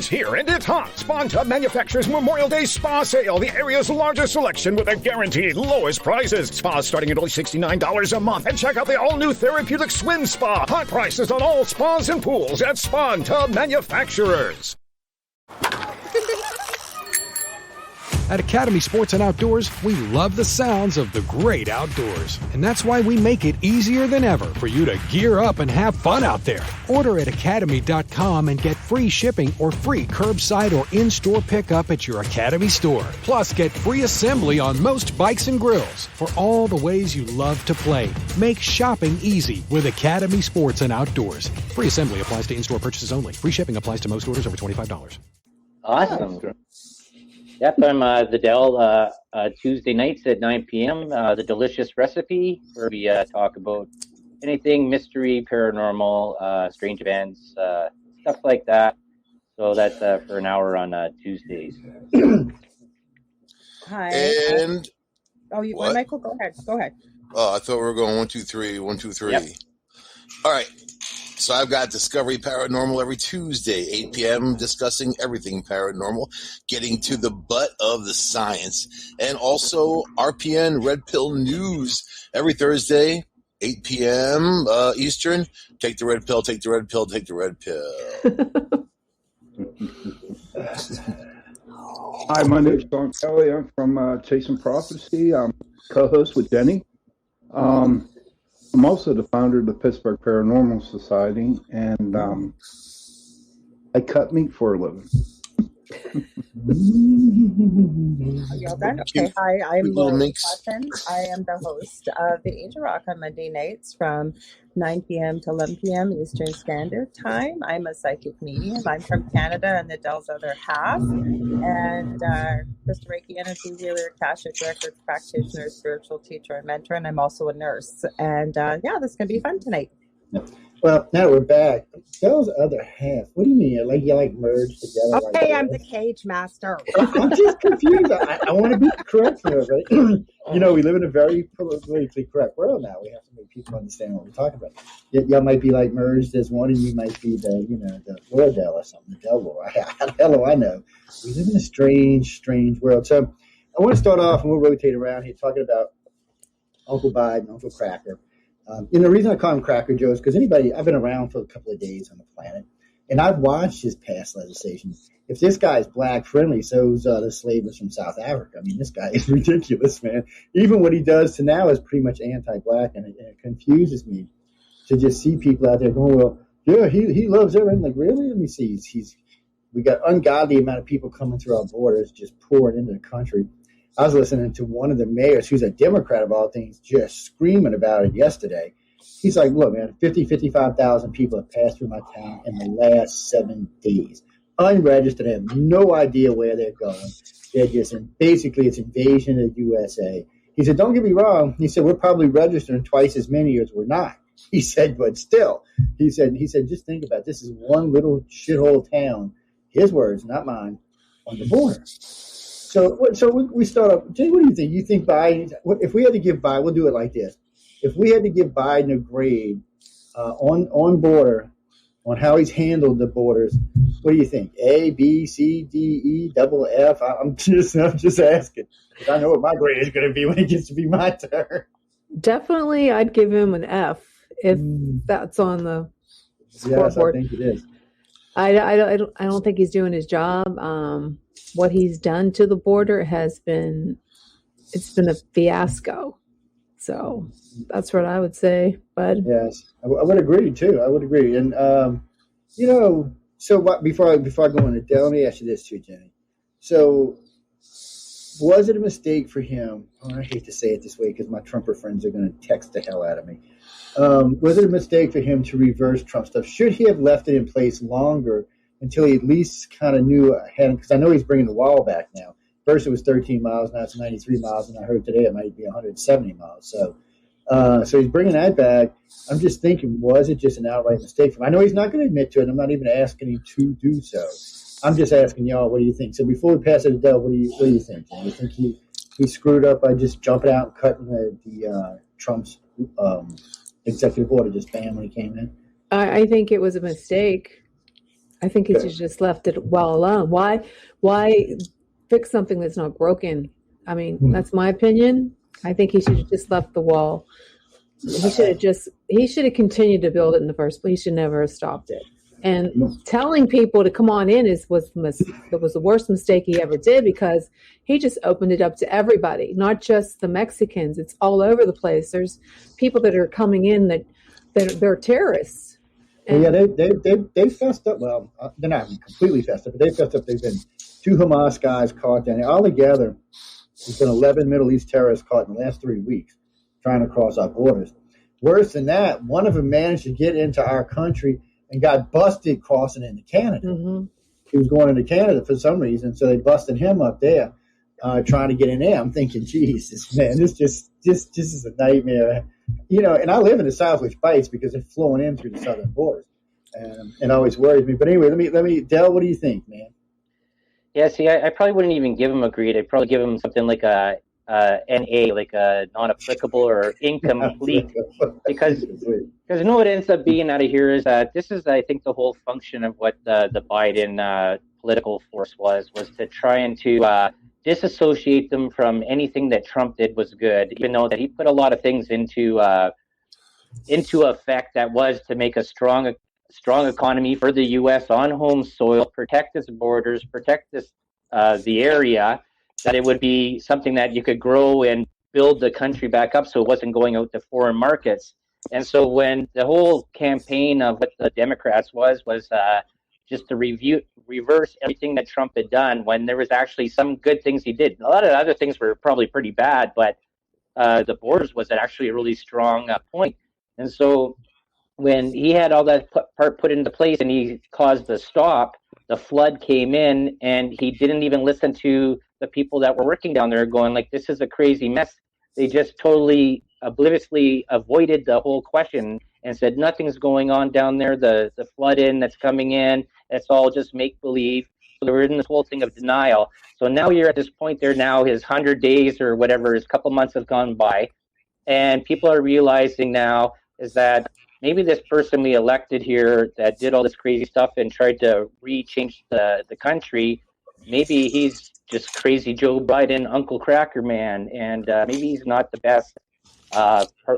It's here and it's hot. Spa Tub Manufacturers Memorial Day Spa Sale. The area's largest selection with the guaranteed lowest prices. Spas starting at only $69 a month. And check out the all-new Therapeutic Swim Spa. Hot prices on all spas and pools at Spa Tub Manufacturers. At Academy Sports and Outdoors, we love the sounds of the great outdoors. And that's why we make it easier than ever for you to gear up and have fun out there. Order at academy.com and get free shipping or free curbside or in-store pickup at your Academy store. Plus, get free assembly on most bikes and grills for all the ways you love to play. Make shopping easy with Academy Sports and Outdoors. Free assembly applies to in-store purchases only. Free shipping applies to most orders over $25. Awesome. Yep, I'm the Dell Tuesday nights at 9 p.m. The Delicious Recipe, where we talk about anything mystery, paranormal, strange events, stuff like that. So that's for an hour on Tuesdays. Hi. And Michael, go ahead. Oh, I thought we were going 1, 2, 3, 1, 2, 3. Yep. All right. So I've got Discovery Paranormal every Tuesday, 8 p.m., discussing everything paranormal, getting to the butt of the science. And also RPN Red Pill News every Thursday, 8 p.m. Eastern. Take the red pill, take the red pill, take the red pill. Hi, my name is Sean Kelly. I'm from Chasing Prophecy. I'm co-host with Denny. I'm also the founder of the Pittsburgh Paranormal Society, and I cut meat for a living. Okay, hi, I'm Lauren Cotton. I am the host of the Angel Rock on Monday nights from 9 p.m. to 11 p.m. Eastern Standard Time. I'm a psychic medium. I'm from Canada and the Dell's other half. And Krista Reiki Energy Healer, Akashic Records practitioner, spiritual teacher, and mentor. And I'm also a nurse. And this is going to be fun tonight. Well, now we're back. Dell's other half. What do you mean? You merged together? Okay, I'm the cage master. I'm just confused. I want to be correct here, right? We live in a very politically correct world now. We have to make people understand what we're talking about. Y'all might be merged as one, and you might be the Lord Dell or something, the devil. How the hell do I know? We live in a strange, strange world. So I want to start off, and we'll rotate around here, talking about Uncle Biden, Uncle Cracker. And the reason I call him Cracker Joe is because I've been around for a couple of days on the planet, and I've watched his past legislation. If this guy's black friendly, so's the slavers from South Africa. I mean, this guy is ridiculous, man. Even what he does to now is pretty much anti-black, and it confuses me to just see people out there going, well, yeah, he loves everything. Like, really? Let me see. We got ungodly amount of people coming through our borders, just pouring into the country. I was listening to one of the mayors, who's a Democrat of all things, just screaming about it yesterday. He's like, look, man, 55,000 people have passed through my town in the last 7 days. Unregistered, they have no idea where they're going. They're just, basically, it's invasion of the USA. He said, don't get me wrong. He said, we're probably registering twice as many as we're not. He said, but still. He said, just think about it. This is one little shithole town, his words, not mine, on the border. So we start off. Jay, what do you think? You think Biden? If we had to give Biden, we'll do it like this. If we had to give Biden a grade on border, on how he's handled the borders, what do you think? A, B, C, D, E, double F? I'm just asking. Because I know what my grade is going to be when it gets to be my turn. Definitely, I'd give him an F if that's on the scoreboard. Yes, I think it is. I don't think he's doing his job. What he's done to the border it's been a fiasco. So that's what I would say, bud. Yes, I would agree too. I would agree. And so what? Before I go into Dell, let me ask you this too, Jenny. So was it a mistake for him? I hate to say it this way because my Trumper friends are going to text the hell out of me. Was it a mistake for him to reverse Trump stuff? Should he have left it in place longer until he at least kind of knew ahead? Because I know he's bringing the wall back now. First it was 13 miles, now it's 93 miles, and I heard today it might be 170 miles. So he's bringing that back. I'm just thinking, was it just an outright mistake for him? I know he's not going to admit to it. I'm not even asking him to do so. I'm just asking y'all, what do you think? So before we pass it to Dell, what do you think? Do you think he screwed up by just jumping out and cutting the Trump's executive order just bam when he came in? I think it was a mistake. I think he should have just left it well alone. Why fix something that's not broken? I mean, that's my opinion. I think he should have just left the wall. He should have continued to build it in the first place. He should never have stopped it. And telling people to come on in was the worst mistake he ever did, because he just opened it up to everybody, not just the Mexicans. It's all over the place. There's people that are coming in that they're terrorists. And they fessed up. Well, they're not completely fessed up, but they fessed up. There's been 2 Hamas guys caught down there. Altogether, there's been 11 Middle East terrorists caught in the last 3 weeks trying to cross our borders. Worse than that, one of them managed to get into our country and got busted crossing into Canada. Mm-hmm. He was going into Canada for some reason, so they busted him up there trying to get in there. I'm thinking, Jesus, man, this is a nightmare. And I live in the South, which bites because they're flowing in through the southern borders, and it always worries me. But anyway, let me, Del, what do you think, man? Yeah, see, I probably wouldn't even give him a grade. I'd probably give him something like a NA, like a non-applicable or incomplete, because what ends up being out of here is that this is, I think, the whole function of what the Biden political force was to try and to disassociate them from anything that Trump did was good, even though that he put a lot of things into effect that was to make a strong economy for the U.S. on home soil, protect its borders, protect this the area, that it would be something that you could grow and build the country back up so it wasn't going out to foreign markets. And so when the whole campaign of what the Democrats was just to reverse everything that Trump had done, when there was actually some good things he did. A lot of other things were probably pretty bad, but the borders was actually a really strong point. And so when he had all that part put into place and he caused the stop, the flood came in, and he didn't even listen to the people that were working down there going like, this is a crazy mess. They just totally obliviously avoided the whole question and said, nothing's going on down there. The flood that's coming in, it's all just make-believe. So they were in this whole thing of denial. So now you're at this point there now, his 100 days or whatever, his couple months have gone by. And people are realizing now is that maybe this person we elected here that did all this crazy stuff and tried to change the country, maybe he's just crazy Joe Biden, Uncle Cracker Man, and maybe he's not the best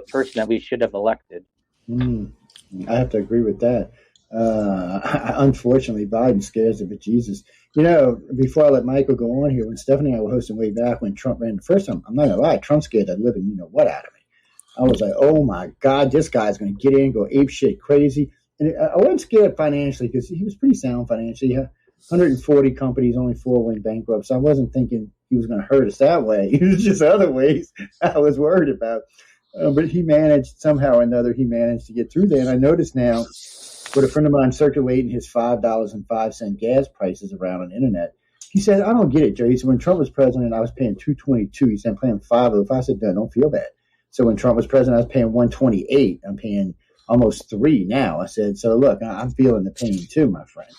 person that we should have elected. I have to agree with that. Unfortunately, Biden scares the bejesus. Before I let Michael go on here, when Stephanie and I were hosting way back when Trump ran the first time, I'm not going to lie, Trump scared the living what out of me. I was like, oh my God, this guy's going to get in, go ape shit crazy. And I wasn't scared financially because he was pretty sound financially. He had 140 companies, only 4 went bankrupt. So I wasn't thinking he was going to hurt us that way. It was just other ways I was worried about. But he managed, somehow or another, to get through there. And I noticed now, with a friend of mine circulating his $5.05 gas prices around on the internet, he said, I don't get it, Joe. He said, when Trump was president, I was paying $2.22. He said, I'm paying $5.05. I said, no, don't feel bad. So when Trump was president, I was paying $1.28. I'm paying almost $3 now. I said, so look, I'm feeling the pain too, my friend.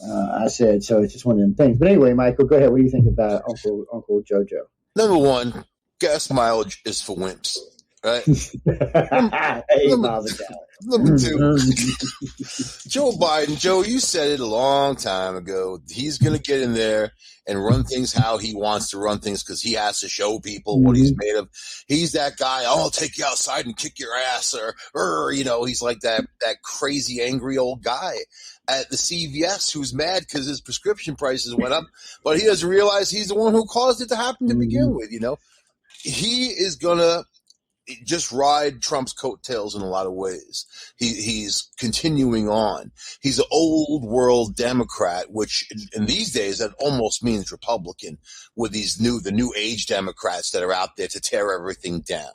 I said, so it's just one of them things. But anyway, Michael, go ahead. What do you think about Uncle JoJo? Number one, gas mileage is for wimps, right? Number two, Joe Biden. Joe, you said it a long time ago. He's going to get in there and run things how he wants to run things because he has to show people what he's made of. He's that guy, I'll take you outside and kick your ass, or he's like that crazy, angry old guy at the CVS who's mad because his prescription prices went up, but he doesn't realize he's the one who caused it to happen to begin with. He is going to just ride Trump's coattails in a lot of ways. He's continuing on. He's an old world Democrat, which in these days that almost means Republican, with the new age Democrats that are out there to tear everything down.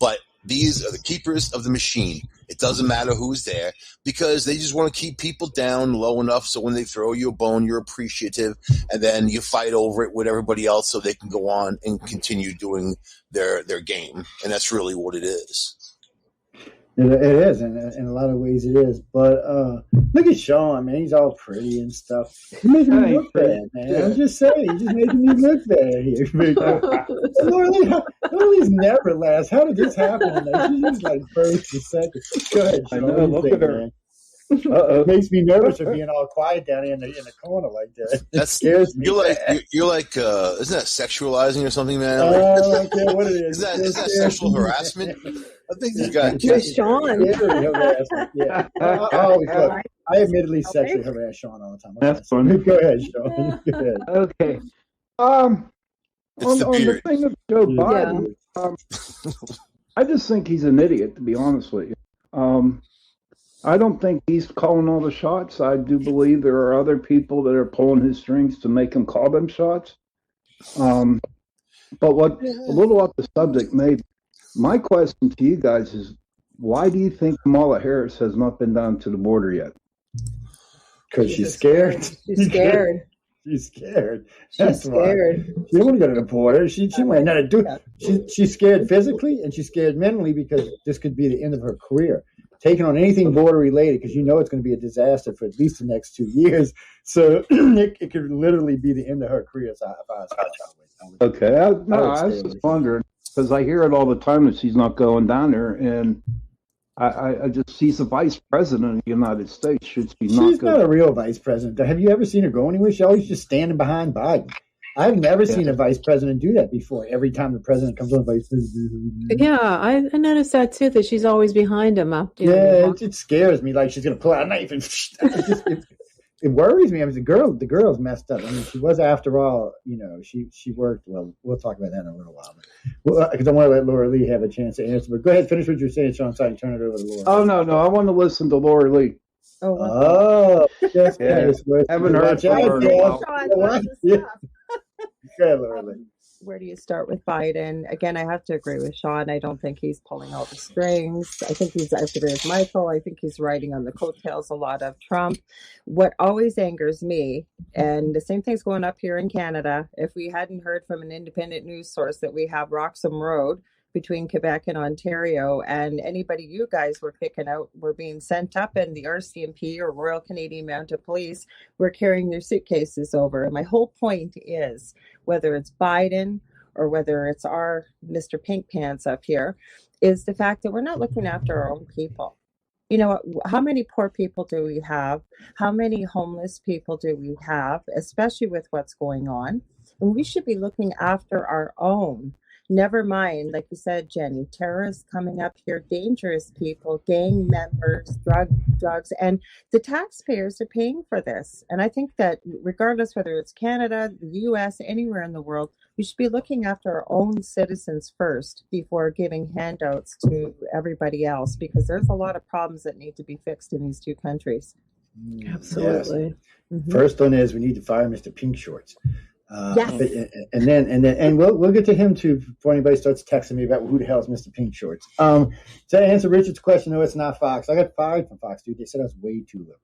But these are the keepers of the machine. It doesn't matter who's there because they just want to keep people down low enough so when they throw you a bone, you're appreciative, and then you fight over it with everybody else so they can go on and continue doing their game. And that's really what it is. It is, and in a lot of ways it is. But look at Sean, man. He's all pretty and stuff. He's making me look bad, man. Yeah. I'm just saying, he's just making me look bad here. Normally never lasts. How did this happen? She's just like first and second. Go ahead, Sean. I know. Look at her. Man? It makes me nervous of being all quiet down here in the corner like that. That scares me. You're like, isn't that sexualizing or something, man? I don't care what it is. Is that sexual harassment? I think you got Sean. Yeah. I admittedly sexually harass Sean all the time. That's funny. Go ahead, Sean. Go ahead. Okay. On the thing of Joe Biden, I just think he's an idiot, to be honest with you. I don't think he's calling all the shots. I do believe there are other people that are pulling his strings to make him call them shots. But what a little off the subject, maybe. My question to you guys is, why do you think Kamala Harris has not been down to the border yet? Because she's scared. She's scared. She's scared. She's scared. She don't want to go to the border. She might not do it. She's scared physically and she's scared mentally because this could be the end of her career. Taking on anything border related, because you know it's going to be a disaster for at least the next 2 years. So it could literally be the end of her career. So Okay. I was just wondering, because I hear it all the time that she's not going down there, and I just, she's the vice president of the United States. She's not a real vice president. Have you ever seen her go anywhere? She's always just standing behind Biden. I've never seen a vice president do that before. Every time the president comes on, vice president. Yeah, I noticed that too, that she's always behind him. It scares me. Like she's going to pull out a knife and it worries me. I mean, the girl's messed up. I mean, she was, after all, she worked. Well, we'll talk about that in a little while. Because I want to let Laura Lee have a chance to answer. But go ahead, finish what you're saying, Sean, so I can turn it over to Laura. Oh, no. I want to listen to Laura Lee. Yes. Haven't heard from her in a while. Where do you start with Biden? Again, I have to agree with Sean. I don't think he's pulling all the strings. I think I have to agree with Michael. I think he's riding on the coattails a lot of Trump. What always angers me, and the same thing's going up here in Canada, if we hadn't heard from an independent news source that we have Roxham Road between Quebec and Ontario, and anybody you guys were picking out were being sent up, and the RCMP or Royal Canadian Mounted Police were carrying their suitcases over. And my whole point is, whether it's Biden or whether it's our Mr. Pink Pants up here, is the fact that we're not looking after our own people. You know, how many poor people do we have? How many homeless people do we have, especially with what's going on? And we should be looking after our own. Never mind, like you said, Jenny, terrorists coming up here, dangerous people, gang members, drugs, and the taxpayers are paying for this. And I think that regardless whether it's Canada, the US, anywhere in the world, we should be looking after our own citizens first before giving handouts to everybody else, because there's a lot of problems that need to be fixed in these two countries. Absolutely. Yes. First one is we need to fire Mr. Pink Shorts. Yes. And we'll get to him too before anybody starts texting me about who the hell is Mr. Pink Shorts. To answer Richard's question, no, it's not Fox. I got fired from Fox, dude. They said I was way too liberal.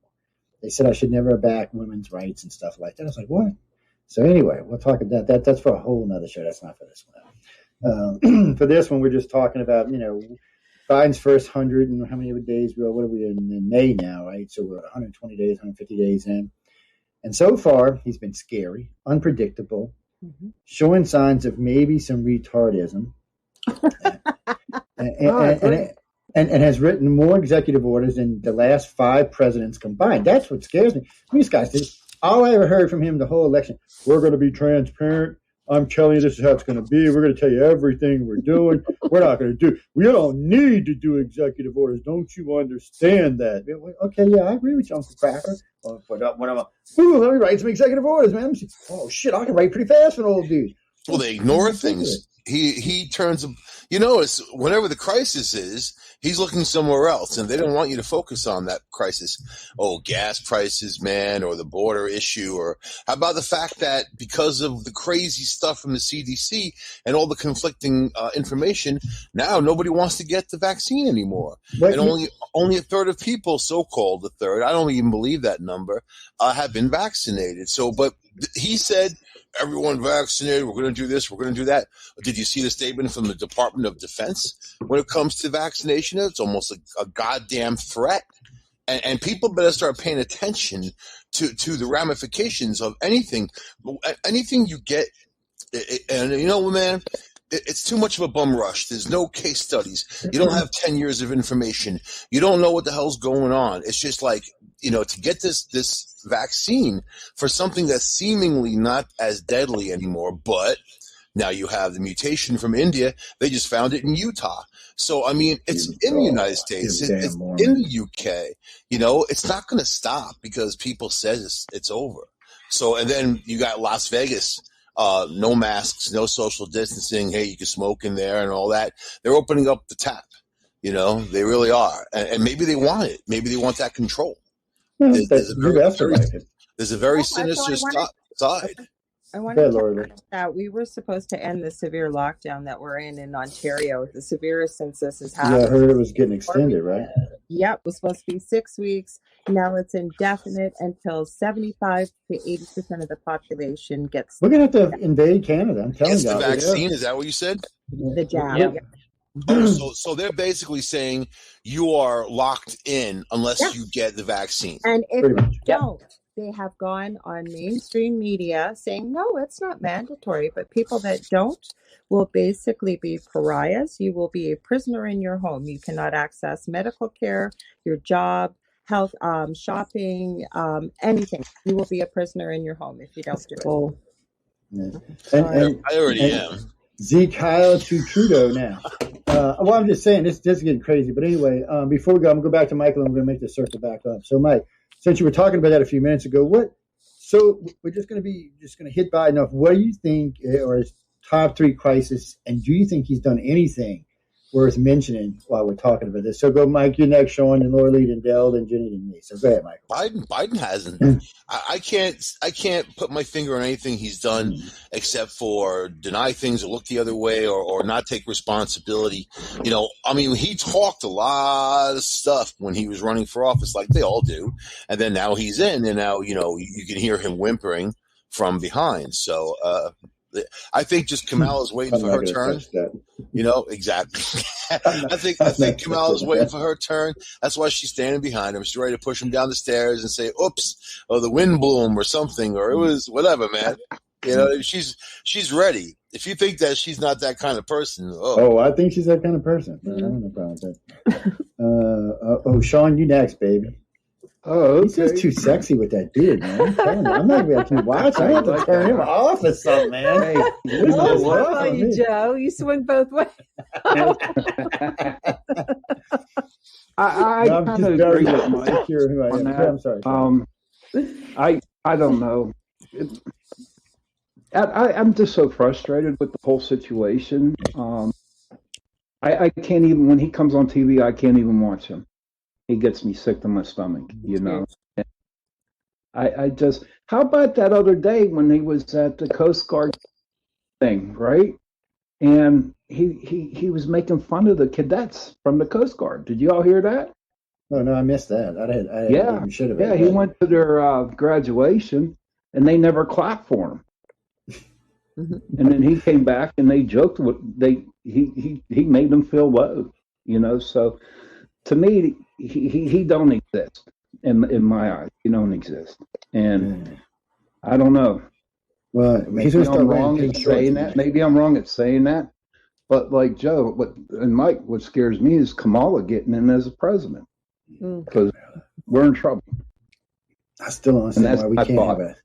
They said I should never back women's rights and stuff like that. I was like, what? So anyway, we'll talk about that. That's for a whole nother show. That's not for this one. For this one, we're just talking about, Biden's first 100 and how many days? What are we in May now, right? So we're at 120 days, 150 days in. And so far, he's been scary, unpredictable, showing signs of maybe some retardism, and has written more executive orders than the last 5 presidents combined. That's what scares me. These guys, all I ever heard from him the whole election, we're going to be transparent. I'm telling you, this is how it's going to be. We're going to tell you everything we're doing. We're not going to do. We don't need to do executive orders. Don't you understand that? Okay, yeah, I agree with you, Uncle Cracker. Let me write some executive orders, man. Oh shit, I can write pretty fast for an old dude. Well, they ignore things. He turns. It's whenever the crisis is, he's looking somewhere else, and they don't want you to focus on that crisis. Oh, gas prices, man, or the border issue, or how about the fact that because of the crazy stuff from the CDC and all the conflicting information, now nobody wants to get the vaccine anymore, and only a third of people, so-called a third, I don't even believe that number, have been vaccinated. So, but he said, everyone vaccinated, we're going to do this, we're going to do that. Did you see the statement from the Department of Defense when it comes to vaccination? It's almost a goddamn threat. And people better start paying attention to the ramifications of anything you get. And man, it's too much of a bum rush. There's no case studies. You don't have 10 years of information. You don't know what the hell's going on. It's just like, to get this vaccine for something that's seemingly not as deadly anymore, but now you have the mutation from India. They just found it in Utah. So, I mean, it's in the United States. It's in the UK. It's not going to stop because people said it's over. So, and then you got Las Vegas, no masks, no social distancing. Hey, you can smoke in there and all that. They're opening up the tap. They really are. And maybe they want it. Maybe they want that control. There's a very sinister side. I wanted to add that we were supposed to end the severe lockdown that we're in Ontario, the severest since this has happened. Yeah, I heard it was getting extended, right? Yep, it was supposed to be 6 weeks. Now it's indefinite until 75 to 80% of the population gets. We're gonna have to invade Canada. I'm telling you. The vaccine, is that what you said? The jab. Yep. So they're basically saying you are locked in unless you get the vaccine. And if you don't, they have gone on mainstream media saying, no, it's not mandatory, but people that don't will basically be pariahs. You will be a prisoner in your home. You cannot access medical care, your job, health, shopping, anything. You will be a prisoner in your home if you don't do it. And I already am. Zeke Heil to Trudeau now. Well, I'm just saying, this is getting crazy. But anyway, before we go, I'm going to go back to Michael and we're going to make the circle back up. So, Mike, since you were talking about that a few minutes ago, so we're just going to hit by enough. What do you think are his top 3 crises, and do you think he's done anything worth mentioning while we're talking about this? So go, Mike, you're next, Sean, and Laura Lee, and Dell, and Jenny, and me. So go ahead, Michael. Biden hasn't. I can't put my finger on anything he's done except for deny things or look the other way or not take responsibility. I mean, he talked a lot of stuff when he was running for office, like they all do, and then now he's in, and now you can hear him whimpering from behind. So I think just Kamala's waiting for her turn. Exactly. I think Kamala's waiting for her turn. That's why she's standing behind him. She's ready to push him down the stairs and say, "Oops," or the wind blew him or something, or it was whatever, man. She's ready. If you think that she's not that kind of person, I think she's that kind of person. I don't know about that. Sean, you next, baby. Oh, okay. He's just too sexy with that beard, man. I'm not going to keep watching. I have to turn him off or something, man. Hey, you know what? You, Joe. You swing both ways. I kind of agree with Mike here on that. I'm sorry. I don't know. I'm just so frustrated with the whole situation. I can't even, when he comes on TV, I can't even watch him. He gets me sick to my stomach, I just, how about that other day when he was at the Coast Guard thing, right? And he was making fun of the cadets from the Coast Guard. Did you all hear that? Oh, no, I missed that. I should have. Yeah, he went to their graduation and they never clapped for him. And then he came back and they joked with he made them feel low, so to me he don't exist in my eyes. He don't exist. And I don't know. Well, maybe I'm wrong at saying that. Maybe I'm wrong at saying that. But like Joe, and Mike, what scares me is Kamala getting in as a president. Because we're in trouble. I still don't understand why we can't have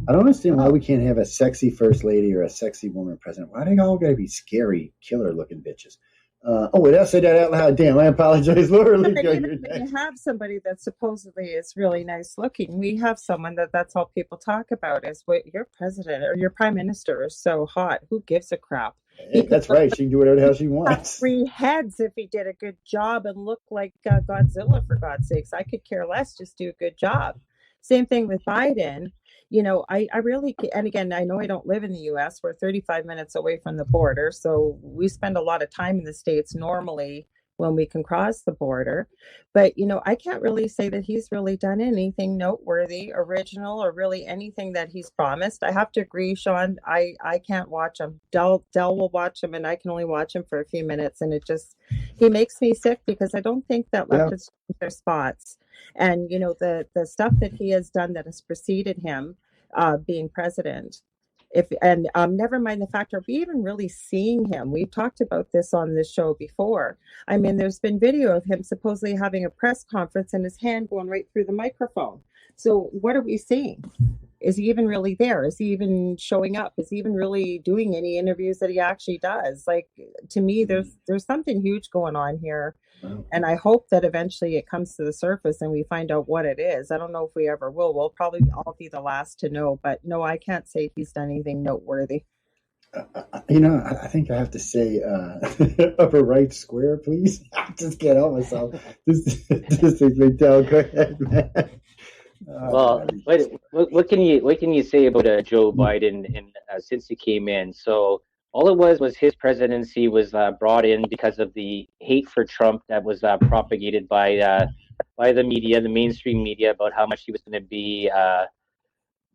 I don't understand why we can't have a sexy first lady or a sexy woman president. Why do they all gotta be scary, killer looking bitches? Wait, I said that out loud. Damn, I apologize, Laura. Even when you have somebody that supposedly is really nice looking, we have someone that's all people talk about is what your president or your prime minister is so hot. Who gives a crap? That's right. She can do whatever the hell she wants. 3 heads if he did a good job and looked like Godzilla, for God's sakes. I could care less. Just do a good job. Same thing with Biden. I really, and again, I know I don't live in the U.S. We're 35 minutes away from the border. So we spend a lot of time in the States normally when we can cross the border. But, I can't really say that he's really done anything noteworthy, original, or really anything that he's promised. I have to agree, Sean, I can't watch him. Dell will watch him, and I can only watch him for a few minutes. And he makes me sick because I don't think that leftists change their spots. And, the stuff that he has done that has preceded him being president, Never mind the fact, are we even really seeing him? We've talked about this on this show before. I mean, there's been video of him supposedly having a press conference and his hand going right through the microphone. So what are we seeing? Is he even really there? Is he even showing up? Is he even really doing any interviews that he actually does? Like, to me, there's something huge going on here. Wow. And I hope that eventually it comes to the surface and we find out what it is. I don't know if we ever will. We'll probably all be the last to know. But no, I can't say he's done anything noteworthy. I think I have to say upper right square, please. I just can't help myself. This is Miguel. Go ahead, man. Well, what can you say about Joe Biden and since he came in? So all it was his presidency was brought in because of the hate for Trump that was propagated by the media, the mainstream media, about how much he was going to be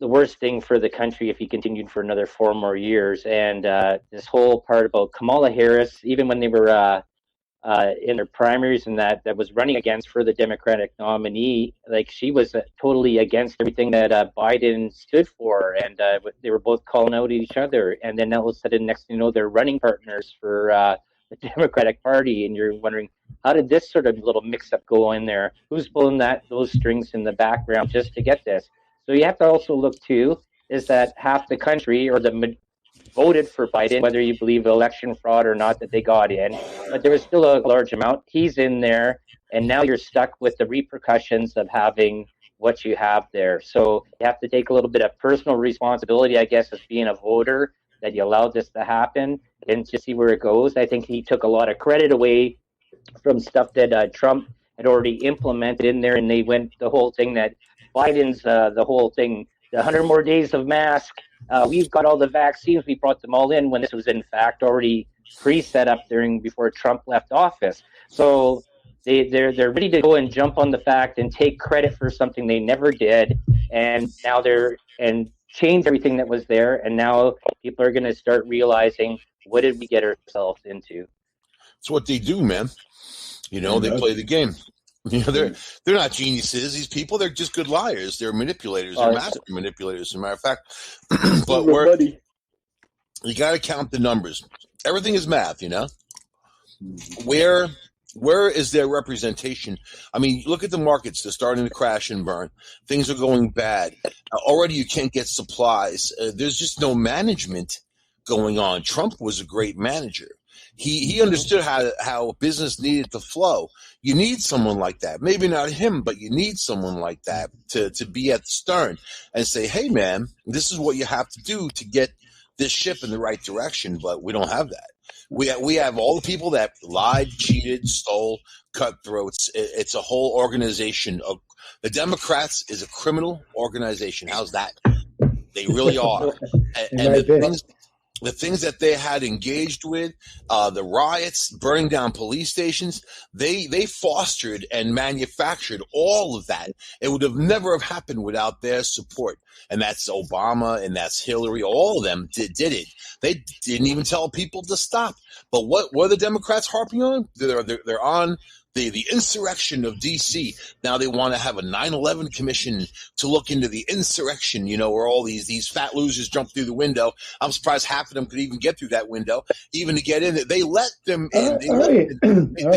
the worst thing for the country if he continued for another 4 more years. And this whole part about Kamala Harris, even when they were in their primaries and that was running against for the Democratic nominee, like she was totally against everything that Biden stood for, and they were both calling out each other. And then all of a sudden, next thing you know, they're running partners for the Democratic Party, and you're wondering, how did this sort of little mix-up go in there? Who's pulling those strings in the background just to get this? So you have to also look too, is that half the country or voted for Biden, whether you believe election fraud or not that they got in, but there was still a large amount. He's in there, and now you're stuck with the repercussions of having what you have there. So you have to take a little bit of personal responsibility, I guess, as being a voter, that you allowed this to happen and to see where it goes. I think he took a lot of credit away from stuff that Trump had already implemented in there, and they went the whole thing that Biden's the whole thing, the 100 more days of mask. We've got all the vaccines. We brought them all in when this was in fact already pre-set up before Trump left office. So they're ready to go and jump on the fact and take credit for something they never did, and now and change everything that was there. And now people are going to start realizing, what did we get ourselves into? It's what they do, man. They play the game. They're not geniuses. These people, they're just good liars. They're manipulators. They're master manipulators, as a matter of fact. But you got to count the numbers. Everything is math, Where is their representation? I mean, look at the markets. They're starting to crash and burn. Things are going bad. Already you can't get supplies. There's just no management going on. Trump was a great manager. He understood how business needed to flow. You need someone like that. Maybe not him, but you need someone like that to be at the stern and say, hey, man, this is what you have to do to get this ship in the right direction. But we don't have that. We have all the people that lied, cheated, stole, cutthroats. It's a whole organization. The Democrats is a criminal organization. How's that? They really are. And the things that they had engaged with, the riots, burning down police stations, they fostered and manufactured all of that. It would have never have happened without their support. And that's Obama and that's Hillary. All of them did it. They didn't even tell people to stop. But what were the Democrats harping on? They're on the insurrection of D.C. Now they want to have a 9/11 commission to look into the insurrection, where all these fat losers jump through the window. I'm surprised half of them could even get through that window, even to get in. They let them in. All right,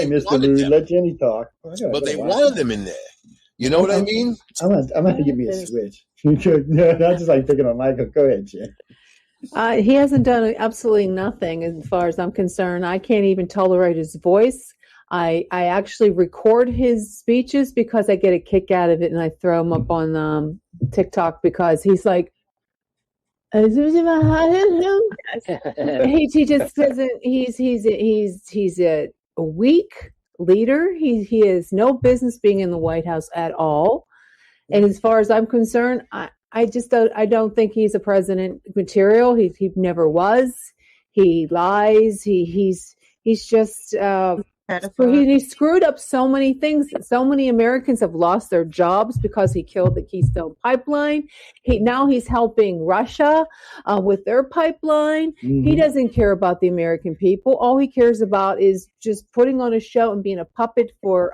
Mr. Lou, let Jenny talk. But they wanted them in there. You know what I mean? I'm going to give me a switch. Not just like picking on Michael. Go ahead, Jen. He hasn't done absolutely nothing as far as I'm concerned. I can't even tolerate his voice. I actually record his speeches because I get a kick out of it, and I throw him up on TikTok because he's like, he just doesn't. He's a weak leader. He has no business being in the White House at all. And as far as I'm concerned, I don't think he's a president material. He never was. He lies. He's just. He screwed up so many things. So many Americans have lost their jobs because he killed the Keystone Pipeline. Now he's helping Russia with their pipeline. Mm-hmm. He doesn't care about the American people. All he cares about is just putting on a show and being a puppet for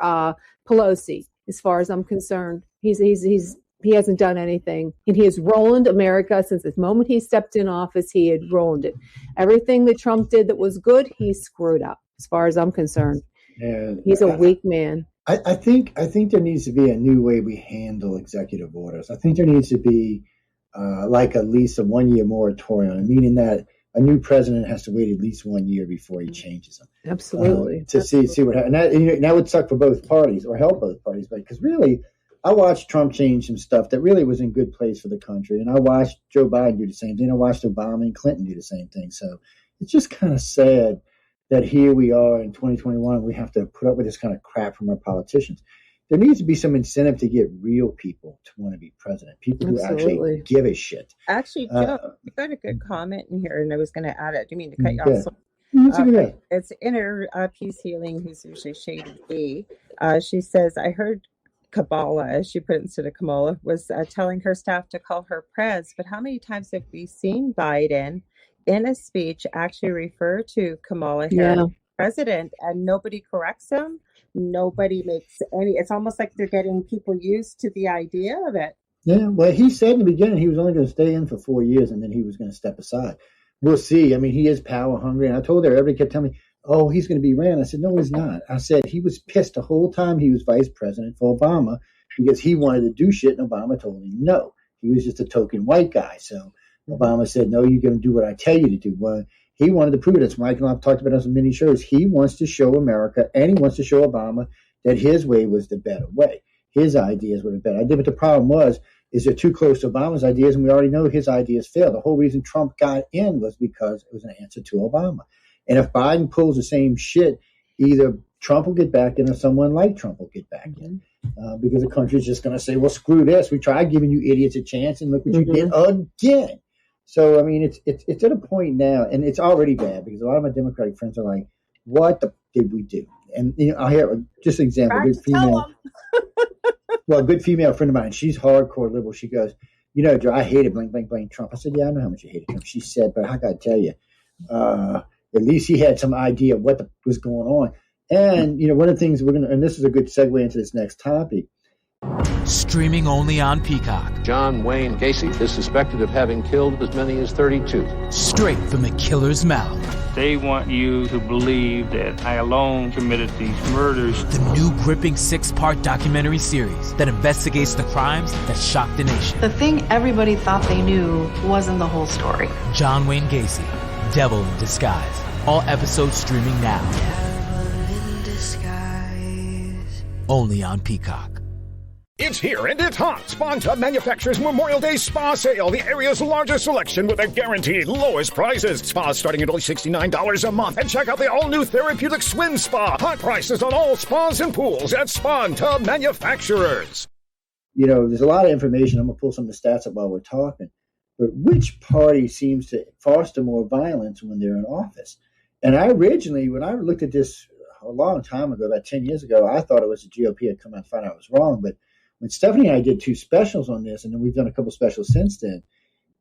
Pelosi. As far as I'm concerned, he's He hasn't done anything. And he has ruined America since the moment he stepped in office. He had ruined it. Everything that Trump did that was good, he screwed up, as far as I'm concerned. And he's a weak man. I think there needs to be a new way we handle executive orders. I think there needs to be like at least a 1-year moratorium, meaning that a new president has to wait at least 1 year before he changes them. Absolutely. See what happens. And that would suck for both parties or help both parties. Because really, I watched Trump change some stuff that really was in good place for the country. And I watched Joe Biden do the same thing. I watched Obama and Clinton do the same thing. So it's just kind of sad that here we are in 2021, we have to put up with this kind of crap from our politicians. There needs to be some incentive to get real people to want to be president, people who actually give a shit. Actually, Joe, you got a good comment in here, and I was going to add it. Do you mean to cut you off? It's Inner Peace Healing, who's usually Shady B. She says, I heard Kamala, as she put it instead of Kamala, was telling her staff to call her Prez, but how many times have we seen Biden in a speech actually refer to Kamala Harris president, and nobody corrects him? Nobody makes any. It's almost like they're getting people used to the idea of it. Yeah, well, he said in the beginning he was only going to stay in for 4 years and then he was going to step aside. We'll see. I mean, he is power hungry. And I told her, everybody kept telling me, oh, he's going to be ran. I said, no, he's not. I said he was pissed the whole time he was vice president for Obama because he wanted to do shit and Obama told him no. He was just a token white guy. So Obama said, no, you're going to do what I tell you to do. Well, he wanted to prove it. As Mike and I've talked about this on many shows. He wants to show America and he wants to show Obama that his way was the better way. His ideas were the better idea. But the problem is they're too close to Obama's ideas, and we already know his ideas failed. The whole reason Trump got in was because it was an answer to Obama. And if Biden pulls the same shit, either Trump will get back in or someone like Trump will get back in. Because the country's just going to say, well, screw this. We tried giving you idiots a chance, and look what you did again. So, I mean, it's at a point now, and it's already bad because a lot of my Democratic friends are like, what did we do? And, you know, I hear just an example, a good female. Well, a good female friend of mine, she's hardcore liberal. She goes, you know, Joe, I hated blank, blank, blank Trump. I said, yeah, I know how much you hated Trump. She said, but I got to tell you, at least he had some idea of what was going on. And, you know, one of the things and this is a good segue into this next topic. Streaming only on Peacock. John Wayne Gacy is suspected of having killed as many as 32. Straight from the killer's mouth. They want you to believe that I alone committed these murders. The new gripping 6-part documentary series that investigates the crimes that shocked the nation. The thing everybody thought they knew wasn't the whole story. John Wayne Gacy, Devil in Disguise. All episodes streaming now. Devil in Disguise. Only on Peacock. It's here and it's hot. Spa Tub Manufacturers Memorial Day Spa Sale. The area's largest selection with the guaranteed lowest prices. Spas starting at only $69 a month. And check out the all-new therapeutic swim spa. Hot prices on all spas and pools at Spa Tub Manufacturers. You know, there's a lot of information. I'm going to pull some of the stats up while we're talking. But which party seems to foster more violence when they're in office? And I originally, when I looked at this a long time ago, about 10 years ago, I thought it was the GOP. I'd come out and find out I was wrong. But when Stephanie and I did 2 specials on this, and then we've done a couple specials since then,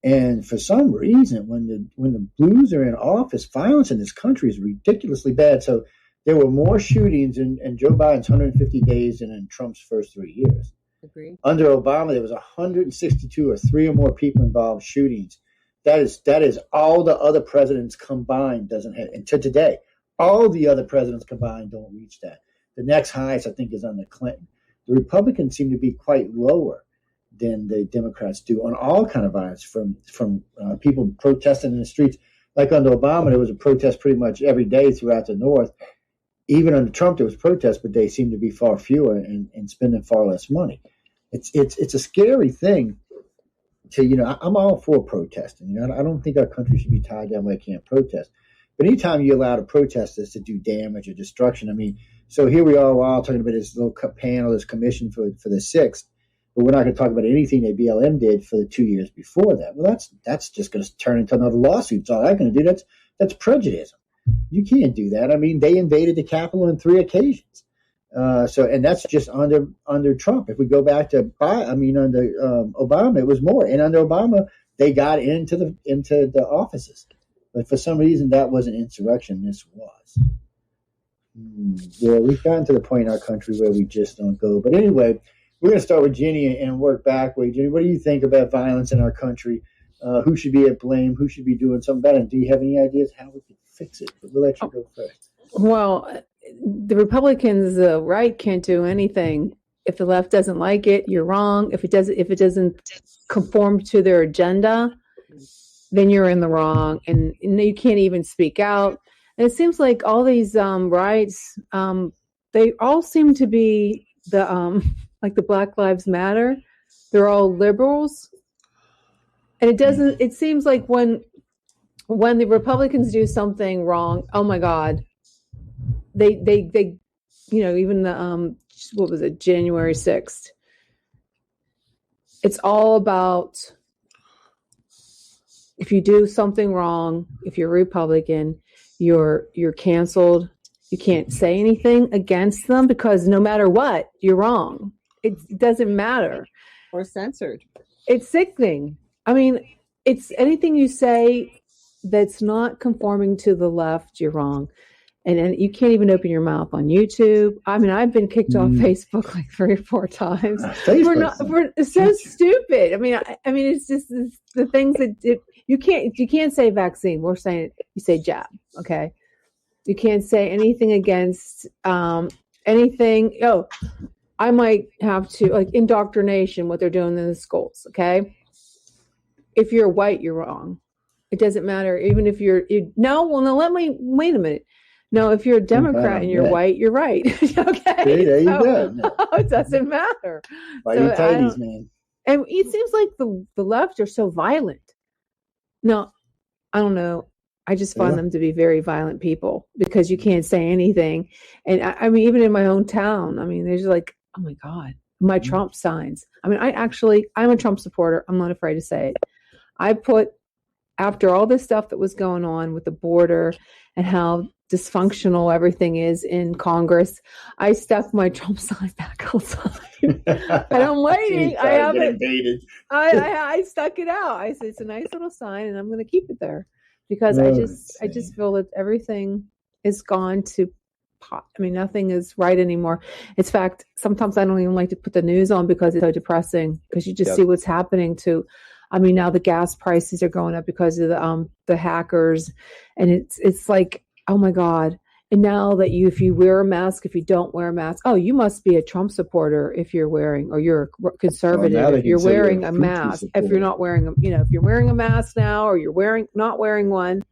and for some reason, when the Blues are in office, violence in this country is ridiculously bad. So there were more shootings in Joe Biden's 150 days than in Trump's first 3 years. Agreed. Under Obama, there was 162 or 3 or more people involved shootings. That is all the other presidents combined doesn't have. And to today, all the other presidents combined don't reach that. The next highest, I think, is under Clinton. The Republicans seem to be quite lower than the Democrats do on all kind of violence, from people protesting in the streets. Like under Obama, there was a protest pretty much every day throughout the North. Even under Trump, there was protests, but they seem to be far fewer and spending far less money. It's a scary thing to, you know, I'm all for protesting. You know, I don't think our country should be tied down where it can't protest. But anytime you allow the protesters to do damage or destruction, I mean, so here we are all talking about this little panel, this commission for the 6th, but we're not going to talk about anything that BLM did for the 2 years before that. Well, that's just going to turn into another lawsuit. It's all that's going to do. That's prejudice. You can't do that. I mean, they invaded the Capitol on 3 occasions. And that's just under Trump. If we go back to under Obama, it was more. And under Obama, they got into the offices. But for some reason, that wasn't insurrection. This was. Yeah, we've gotten to the point in our country where we just don't go. But anyway, we're going to start with Ginny and work backward. Ginny, what do you think about violence in our country? Who should be at blame? Who should be doing something about it? Do you have any ideas how we can fix it? We'll let you go first. Well, the Republicans, the right can't do anything. If the left doesn't like it, you're wrong. If it doesn't conform to their agenda, then you're in the wrong, and you can't even speak out. And it seems like all these rights, they all seem to be like the Black Lives Matter. They're all liberals. And it seems like when the Republicans do something wrong, oh my God, they even the what was it, January 6th. It's all about, if you do something wrong, if you're Republican, you're canceled. You can't say anything against them because no matter what, you're wrong. It doesn't matter. Or censored. It's sickening. I mean, it's anything you say that's not conforming to the left, you're wrong. And you can't even open your mouth on YouTube. I mean, I've been kicked off Facebook like 3 or 4 times. It's so stupid. I mean, it's just the things that you can't say vaccine. We're saying you say jab. Okay. You can't say anything against anything. Oh, I might have to, like, indoctrination, what they're doing in the schools. Okay. If you're white, you're wrong. It doesn't matter. Even if wait a minute. No, if you're a Democrat and you're white, you're right. Okay. See, there you go. No, it doesn't matter. Why you tighties, man? And it seems like the left are so violent. No, I don't know. I just find them to be very violent people because you can't say anything. And I mean, even in my own town, I mean, there's like, oh my God, my Trump signs. I mean, I'm a Trump supporter. I'm not afraid to say it. I put, after all this stuff that was going on with the border and how dysfunctional everything is in Congress, I stuck my Trump sign back outside. And I'm waiting. I haven't. I stuck it out. I said it's a nice little sign, and I'm going to keep it there because I just feel that everything is gone to pot. I mean, nothing is right anymore. In fact, sometimes I don't even like to put the news on because it's so depressing. Because you just see what's happening to. I mean, now the gas prices are going up because of the hackers, and it's like, oh my God. And now that if you wear a mask, if you don't wear a mask, oh, you must be a Trump supporter if you're wearing, or you're a conservative if you're wearing a mask. If you're not wearing if you're wearing a mask now, or you're not wearing one.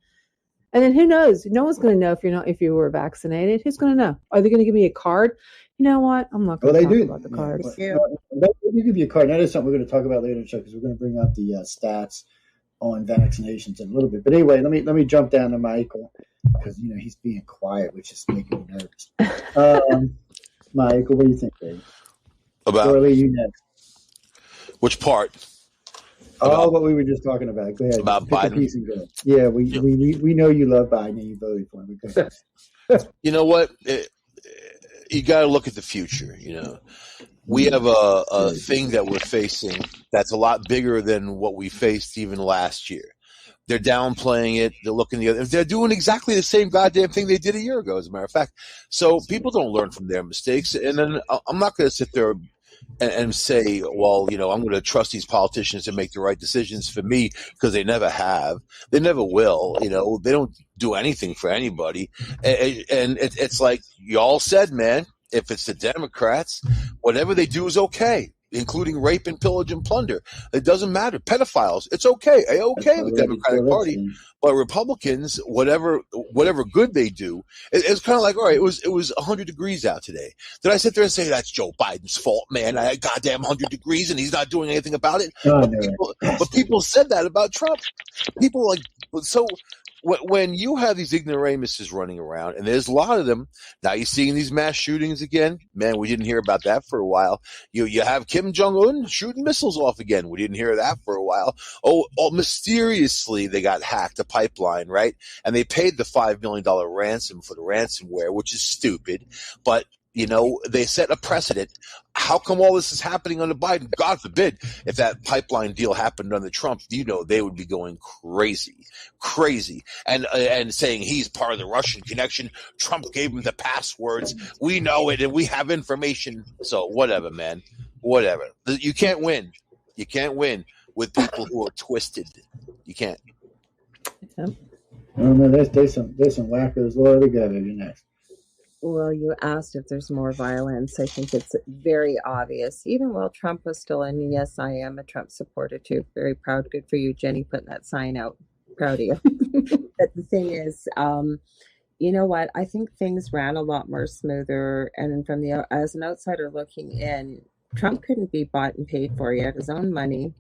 And then who knows? No one's going to know if you were vaccinated. Who's going to know? Are they going to give me a card? You know what? I'm not going to talk about the cards. They do give you a card. That is something we're going to talk about later in the show because we're going to bring up the stats on vaccinations in a little bit. But anyway, let me jump down to Michael because he's being quiet, which is making me nervous. Michael, what do you think, baby? About Shirley, you next. Which part? What we were just talking about. Go ahead. About Biden. Piece and go. Yeah, we know you love Biden and you voted for him. Go ahead. You know what? You got to look at the future. We have a thing that we're facing that's a lot bigger than what we faced even last year. They're downplaying it. They're looking the other. They're doing exactly the same goddamn thing they did a year ago, as a matter of fact. So people don't learn from their mistakes. And then I'm not going to sit there and say, well, I'm going to trust these politicians to make the right decisions for me because they never have. They never will. They don't do anything for anybody. And it's like y'all said, man, if it's the Democrats, whatever they do is okay, including rape and pillage and plunder. It doesn't matter. Pedophiles, it's okay. Okay, the Democratic Party. But Republicans, whatever good they do, it's kind of like, all right, it was 100 degrees out today. Did I sit there and say that's Joe Biden's fault, man? I had goddamn 100 degrees and he's not doing anything about it? But people said that about Trump. People so. When you have these ignoramuses running around, and there's a lot of them, now you're seeing these mass shootings again. Man, we didn't hear about that for a while. You have Kim Jong-un shooting missiles off again. We didn't hear that for a while. Oh, mysteriously they got hacked, a pipeline, right? And they paid the $5 million ransom for the ransomware, which is stupid. But they set a precedent. How come all this is happening under Biden? God forbid if that pipeline deal happened under Trump, they would be going crazy. And saying he's part of the Russian connection. Trump gave him the passwords. We know it and we have information. So whatever, man. whatever. You can't win. You can't win with people who are twisted. You can't. Oh no, there's some whackers. Laura, together. You're next. Well, you asked if there's more violence. I think it's very obvious. Even while Trump was still in, yes, I am a Trump supporter too. Very proud. Good for you, Jenny, putting that sign out. Proud of you. But the thing is, you know what? I think things ran a lot more smoother. And from as an outsider looking in, Trump couldn't be bought and paid for. He had his own money.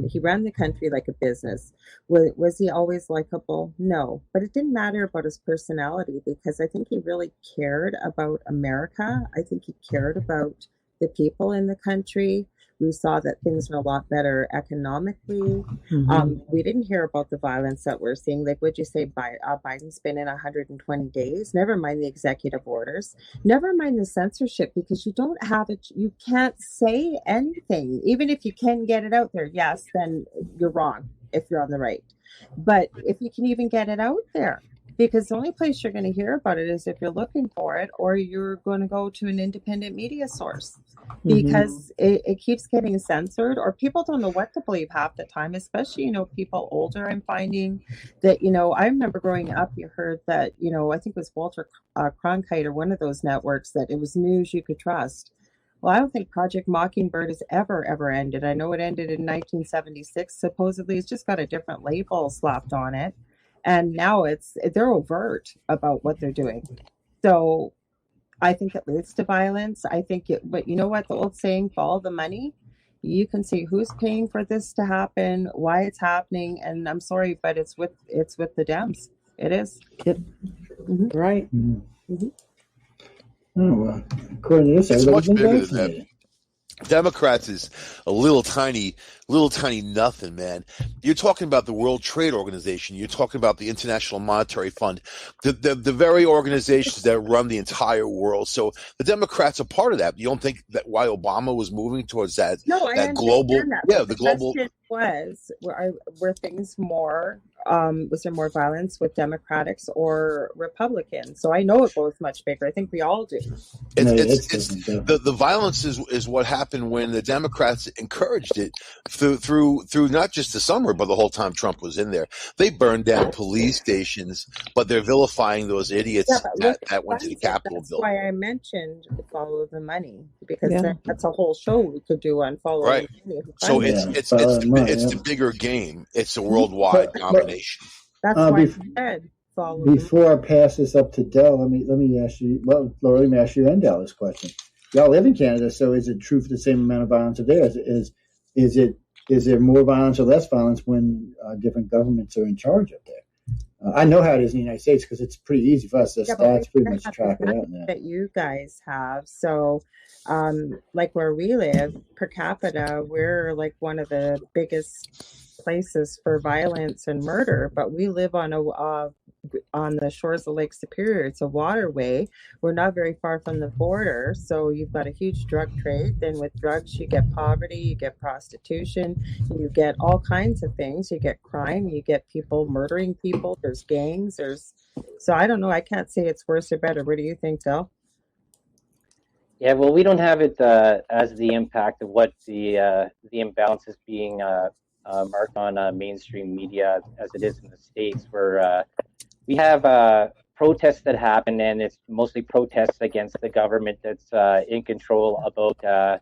He ran the country like a business. Was he always likable? No, but it didn't matter about his personality because I think he really cared about America. I think he cared about the people in the country. We saw that things were a lot better economically. We didn't hear about the violence that we're seeing. Like, would you say Biden's been in 120 days? Never mind the executive orders. Never mind the censorship, because you don't have it. You can't say anything. Even if you can get it out there, yes, then you're wrong if you're on the right. But if you can even get it out there, because the only place you're going to hear about it is if you're looking for it, or you're going to go to an independent media source, because it keeps getting censored, or people don't know what to believe half the time, especially, people older. I'm finding that, I remember growing up, you heard that, I think it was Walter Cronkite or one of those networks, that it was news you could trust. Well, I don't think Project Mockingbird has ever ended. I know it ended in 1976. Supposedly it's just got a different label slapped on it. And now they're overt about what they're doing. So I think it leads to violence. But you know what? The old saying, follow the money. You can see who's paying for this to happen, why it's happening. And I'm sorry, but it's with the Dems. It is. Yep. Right. Oh, well, according to this, It's much everybody's been bigger than vaccinated. that. Democrats is a little tiny nothing, man. You're talking about the World Trade Organization. You're talking about the International Monetary Fund, the very organizations that run the entire world. So the Democrats are part of that. You don't think that why Obama was moving towards that? No, I that global, understand that. yeah, the global. Question were things more? Was there more violence with Democrats or Republicans? So I know it goes much bigger. I think we all do. The violence is what happened when the Democrats encouraged it through not just the summer, but the whole time Trump was in there. They burned down police stations, but they're vilifying those idiots that went to the Capitol building. That's why I mentioned follow the money, because that's a whole show we could do on following the money. So it's the bigger game. It's a worldwide domination. That's why I said follow. Before I pass this up to Del, let me ask you. Well, Laura, let me ask you and Del this question. Y'all live in Canada, so is it true for the same amount of violence there? Is there more violence or less violence when different governments are in charge up there? I know how it is in the United States because it's pretty easy for us. The stats pretty much track it out now. That you guys have. So, like where we live, per capita, we're like one of the biggest places for violence and murder, but we live on the shores of Lake Superior. It's a waterway. We're not very far from the border, so you've got a huge drug trade. Then with drugs, you get poverty, you get prostitution, you get all kinds of things. You get crime, you get people murdering people. There's gangs. So I don't know. I can't say it's worse or better. What do you think, Del? Yeah, well, we don't have it as the impact of what the imbalance is being marked on mainstream media as it is in the States, where we have protests that happen, and it's mostly protests against the government that's in control about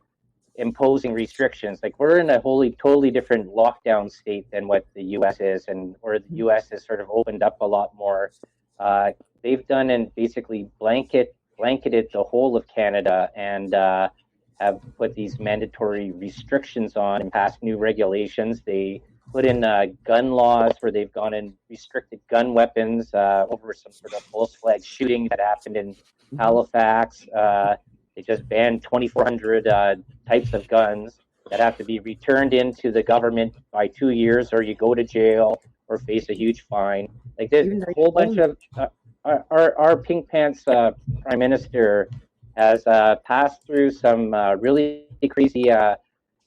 imposing restrictions. Like, we're in a totally different lockdown state than what the U.S. is, and where the U.S. has sort of opened up a lot more. They've done and basically blanketed the whole of Canada and have put these mandatory restrictions on and passed new regulations. They put in gun laws where they've gone and restricted gun weapons over some sort of false flag shooting that happened in Halifax. They just banned 2,400 types of guns that have to be returned into the government by 2 years, or you go to jail or face a huge fine. Like, there's a whole bunch of our Pink Pants Prime Minister has passed through some really crazy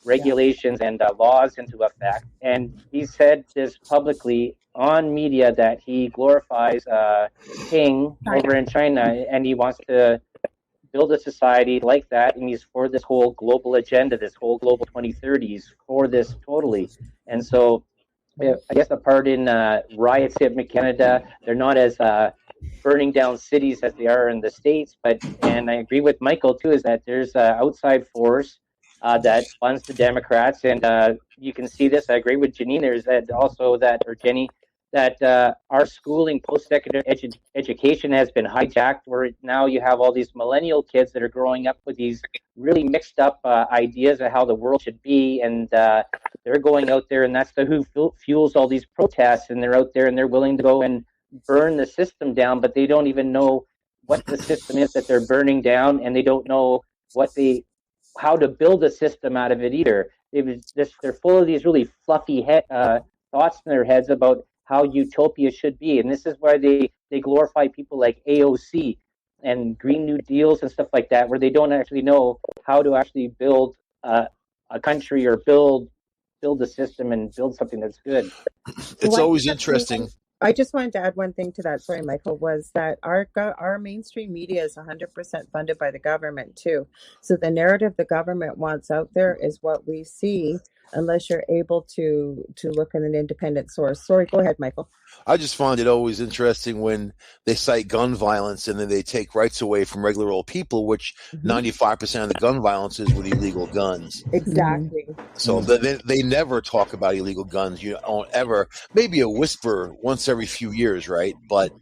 regulations and laws into effect. And he said this publicly on media that he glorifies King over in China, and he wants to build a society like that, and he's for this whole global agenda, this whole global 2030s, for this totally. And so I guess the part in riots in Canada, they're not as burning down cities as they are in the States. And I agree with Michael, too, is that there's an outside force that funds the Democrats. And you can see this. I agree with Janine. There's that also that, or Jenny, that our schooling, post-secondary education has been hijacked, where now you have all these millennial kids that are growing up with these really mixed up ideas of how the world should be. And they're going out there, and that's who fuels all these protests. And they're out there, and they're willing to go and burn the system down, but they don't even know what the system is that they're burning down, and they don't know how to build a system out of it either. They're full of these really fluffy thoughts in their heads about how utopia should be. And this is why they glorify people like AOC and Green New Deals and stuff like that, where they don't actually know how to actually build a country or build a system and build something that's good. It's always interesting. I just wanted to add one thing to that. Sorry, Michael, was that our mainstream media is 100% funded by the government too. So the narrative the government wants out there is what we see, unless you're able to look at an independent source. Sorry, go ahead, Michael. I just find it always interesting when they cite gun violence and then they take rights away from regular old people, which 95% of the gun violence is with illegal guns. Exactly. So they never talk about illegal guns. You don't ever, maybe a whisper once every few years, right? But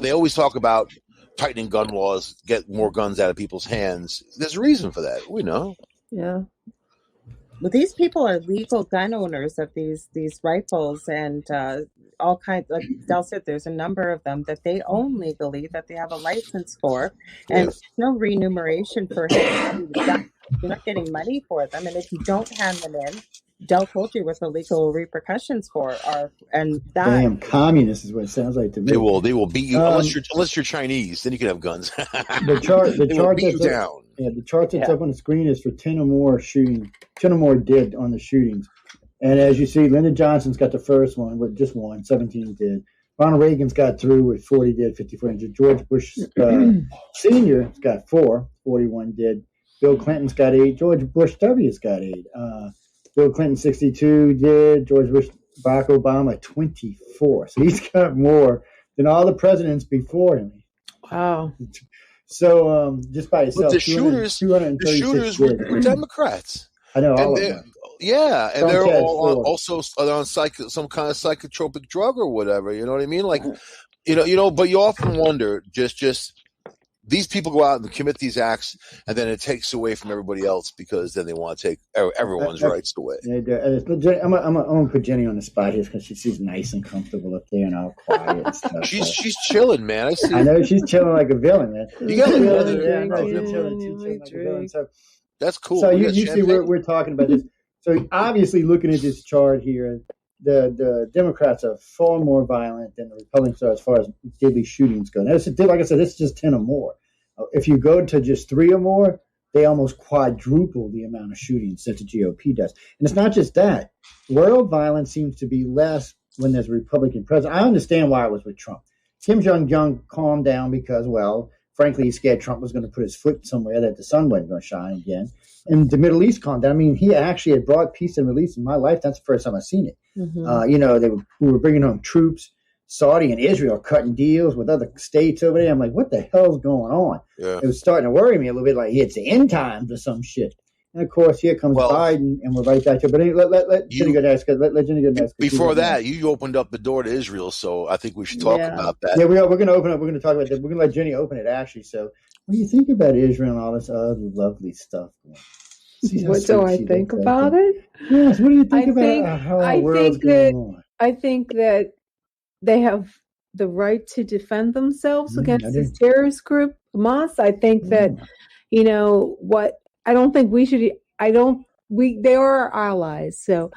they always talk about tightening gun laws, get more guns out of people's hands. There's a reason for that. We know. Yeah. Well, these people are legal gun owners of these rifles and all kinds. Like Del said, there's a number of them that they own legally, that they have a license for, and no remuneration for it. You're not getting money for them, and if you don't hand them in, Del told you what the legal repercussions are, and that damn communist is what it sounds like to me. They will beat you unless you're Chinese, then you can have guns. The chart that's up on the screen is for 10 or more dead on the shootings. And as you see, Lyndon Johnson's got the first one with just 17 dead. Ronald Reagan's got through with 40 dead, 54 injured. George Bush Sr.'s got 41 dead. Bill Clinton's got 8. George Bush W's got 8. Bill Clinton 62 dead. George Bush, Barack Obama 24. So he's got more than all the presidents before him. Wow. So just by itself, the shooters were Democrats. I know all of them. Yeah, and they're all also on some kind of psychotropic drug or whatever. You know what I mean? Like, but you often wonder, just these people go out and commit these acts, and then it takes away from everybody else because then they want to take everyone's rights away. I'm gonna put Jenny on the spot here because she's nice and comfortable up there and all quiet and stuff. She's chilling, man. I know she's chilling like a villain, man. You got she's chilling like a villain. So that's cool. So you see, we're talking about this. So obviously, looking at this chart here, the Democrats are far more violent than the Republicans are as far as deadly shootings go. Now, like I said, this is just 10 or more. If you go to just 3 or more, they almost quadruple the amount of shootings that the GOP does. And it's not just that. World violence seems to be less when there's a Republican president. I understand why it was with Trump. Kim Jong-un calmed down because, well, frankly, he scared Trump was going to put his foot somewhere that the sun wasn't going to shine again. And the Middle East calmed down. I mean, he actually had brought peace and release in my life. That's the first time I've seen it. Mm-hmm. We were bringing home troops. Saudi and Israel cutting deals with other states over there. I'm like, what the hell's going on? Yeah. It was starting to worry me a little bit, like it's the end times or some shit. And of course, here comes Biden, and we're right back to it. But let Jenny go next. Let Jenny go next. Before that, you opened up the door to Israel, so I think we should talk about that. Yeah, we're going to open up. We're going to talk about that. We're going to let Jenny open it, actually. So, what do you think about Israel and all this other lovely stuff? What do I think about it? Yes. What do you think about how our world's going on? I think that they have the right to defend themselves against this terrorist group, Hamas. I think that, I don't think we should, they are our allies. So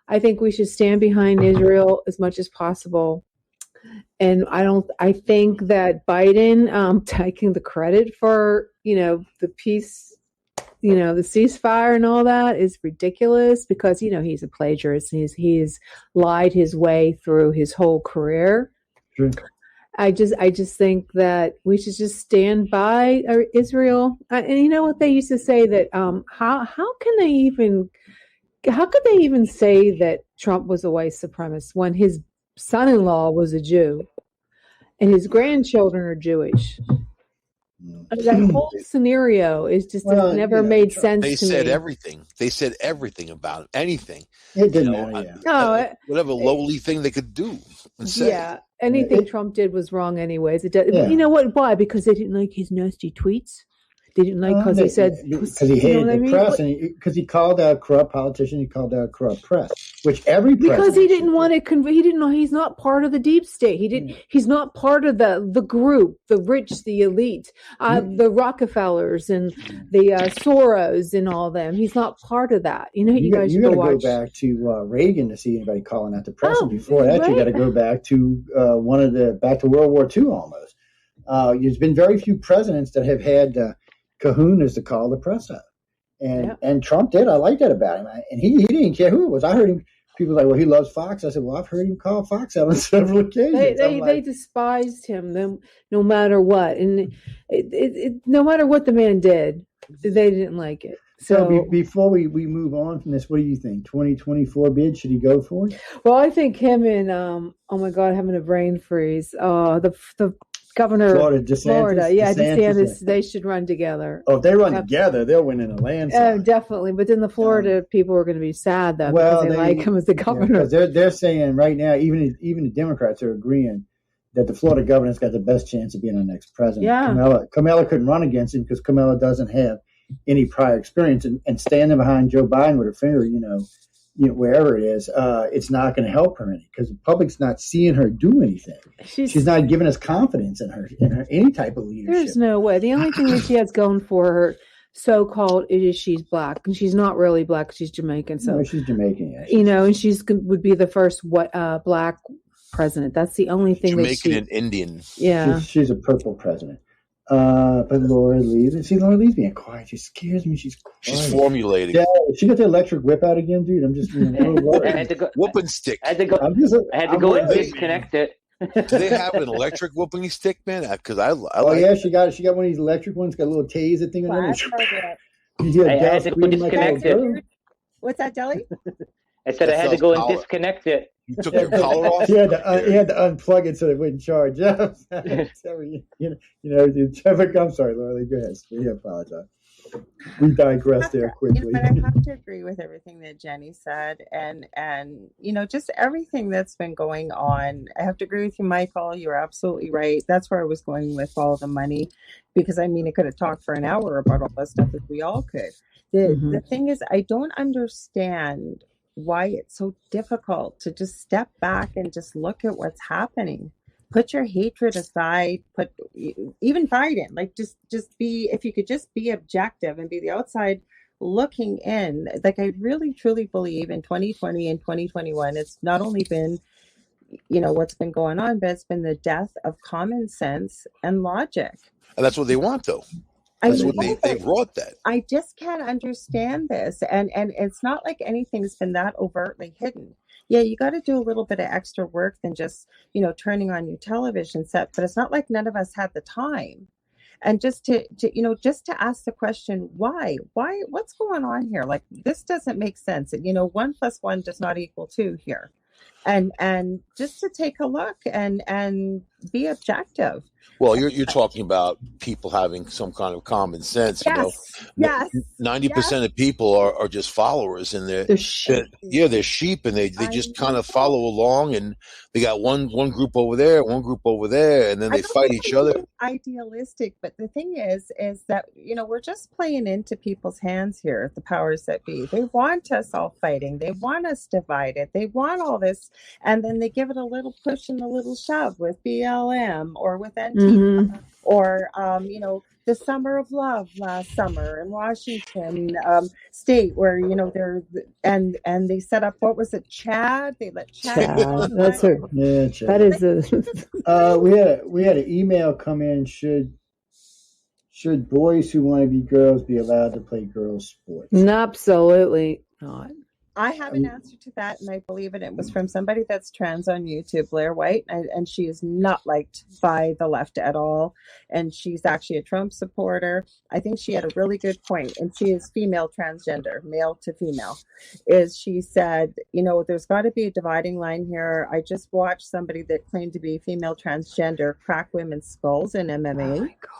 I think we should stand behind Israel as much as possible. And I think that Biden taking the credit for, the peace, the ceasefire and all that is ridiculous because, he's a plagiarist. He's lied his way through his whole career. Sure. I just think that we should just stand by Israel. And you know what they used to say that how could they even say that Trump was a white supremacist when his son-in-law was a Jew and his grandchildren are Jewish? That whole scenario is just never made sense to me. They said everything. They said everything about it. Anything. It didn't matter. Whatever lowly thing they could do and say. Yeah, anything Trump did was wrong anyways. You know what? Why? Because they didn't like his nasty tweets. They didn't like because he said because he hated the press and because he called out corrupt politicians, he called out corrupt press, which every because he didn't want to he didn't know he's not part of the deep state. He's not part of the group, the rich, the elite, the Rockefellers and the Soros and all them. He's not part of that. You know, you guys should go back to Reagan to see anybody calling out the press, and before that, you got to go back to back to World War II almost. There's been very few presidents that have had kahunas to call the press out. And Trump did. I like that about him. And he didn't care who it was. I heard him, people like, well, he loves Fox. I said, well, I've heard him call Fox out on several occasions. They despised him no matter what. And no matter what the man did, they didn't like it. So before we move on from this, what do you think? 2024 bid, should he go for it? Well, I think him and, oh my God, having a brain freeze. The governor of Florida. Yeah, DeSantis, they should run together. Oh, if they run together, they'll win in a landslide. Definitely. But then the Florida people are going to be sad, though, because they like him as the governor. They're saying right now, even the Democrats are agreeing that the Florida governor's got the best chance of being our next president. Yeah. Kamala couldn't run against him because Kamala doesn't have any prior experience. And standing behind Joe Biden with her finger, wherever it is, it's not going to help her any because the public's not seeing her do anything. She's not giving us confidence in her any type of leadership. There's no way. The only thing that she has going for her, so-called, is she's black, and she's not really black. She's Jamaican. So she's Jamaican. Yeah, and would be the first black president. That's the only thing. Jamaican and Indian. Yeah, she's a purple president. But Laura Lee, Laura Lee's being quiet. She scares me. She's quiet. She's formulating. Yeah, she got the electric whip out again, dude. I'm just I had to go. Whooping stick. I had to go. I had to go and disconnect it. Do they have an electric whooping stick, man? Because I she got one of these electric ones. Got a little taser thing on it. I had to go disconnect it. What's that, Jelly? I said I had to go and disconnect it. You took your collar off? He had to unplug it so it wouldn't charge. I'm sorry, Laura. Go ahead. We apologize. We digressed there quickly. But I have to agree with everything that Jenny said, and just everything that's been going on. I have to agree with you, Michael. You're absolutely right. That's where I was going with all the money, because I could have talked for an hour about all that stuff as we all could. The thing is, I don't understand why it's so difficult to just step back and just look at what's happening. Put your hatred aside. Put even Biden, like just be, if you could just be objective and be the outside looking in. Like, I really truly believe in 2020 and 2021, it's not only been what's been going on, but it's been the death of common sense and logic. And that's what they want, though. That's what they wrote that. I just can't understand this. And it's not like anything's been that overtly hidden. Yeah, you got to do a little bit of extra work than just, turning on your television set. But it's not like none of us had the time. And just to ask the question, why, what's going on here? Like, this doesn't make sense. And, 1 + 1 does not equal 2 here. And just to take a look and be objective. Well, you're talking about people having some kind of common sense. Yes. 90% of people are just followers, and they're sheep. They're sheep, and they just kind of follow along, and they got one group over there, one group over there, and then they fight each other. Idealistic, but the thing is that we're just playing into people's hands here, the powers that be. They want us all fighting. They want us divided. They want all this, and then they give it a little push and a little shove with BLM or with NT. Or the Summer of Love last summer in Washington State, where they're and they set up, what was it, Chad? They let Chad. That's her. Yeah, Chad. That is a. We had an email come in. Should boys who want to be girls be allowed to play girls sports? Absolutely not. I have an answer to that, and I believe it was from somebody that's trans on YouTube, Blair White, and she is not liked by the left at all, and she's actually a Trump supporter. I think she had a really good point, and she is female transgender, male to female. She said, there's got to be a dividing line here. I just watched somebody that claimed to be female transgender crack women's skulls in MMA. Oh my God.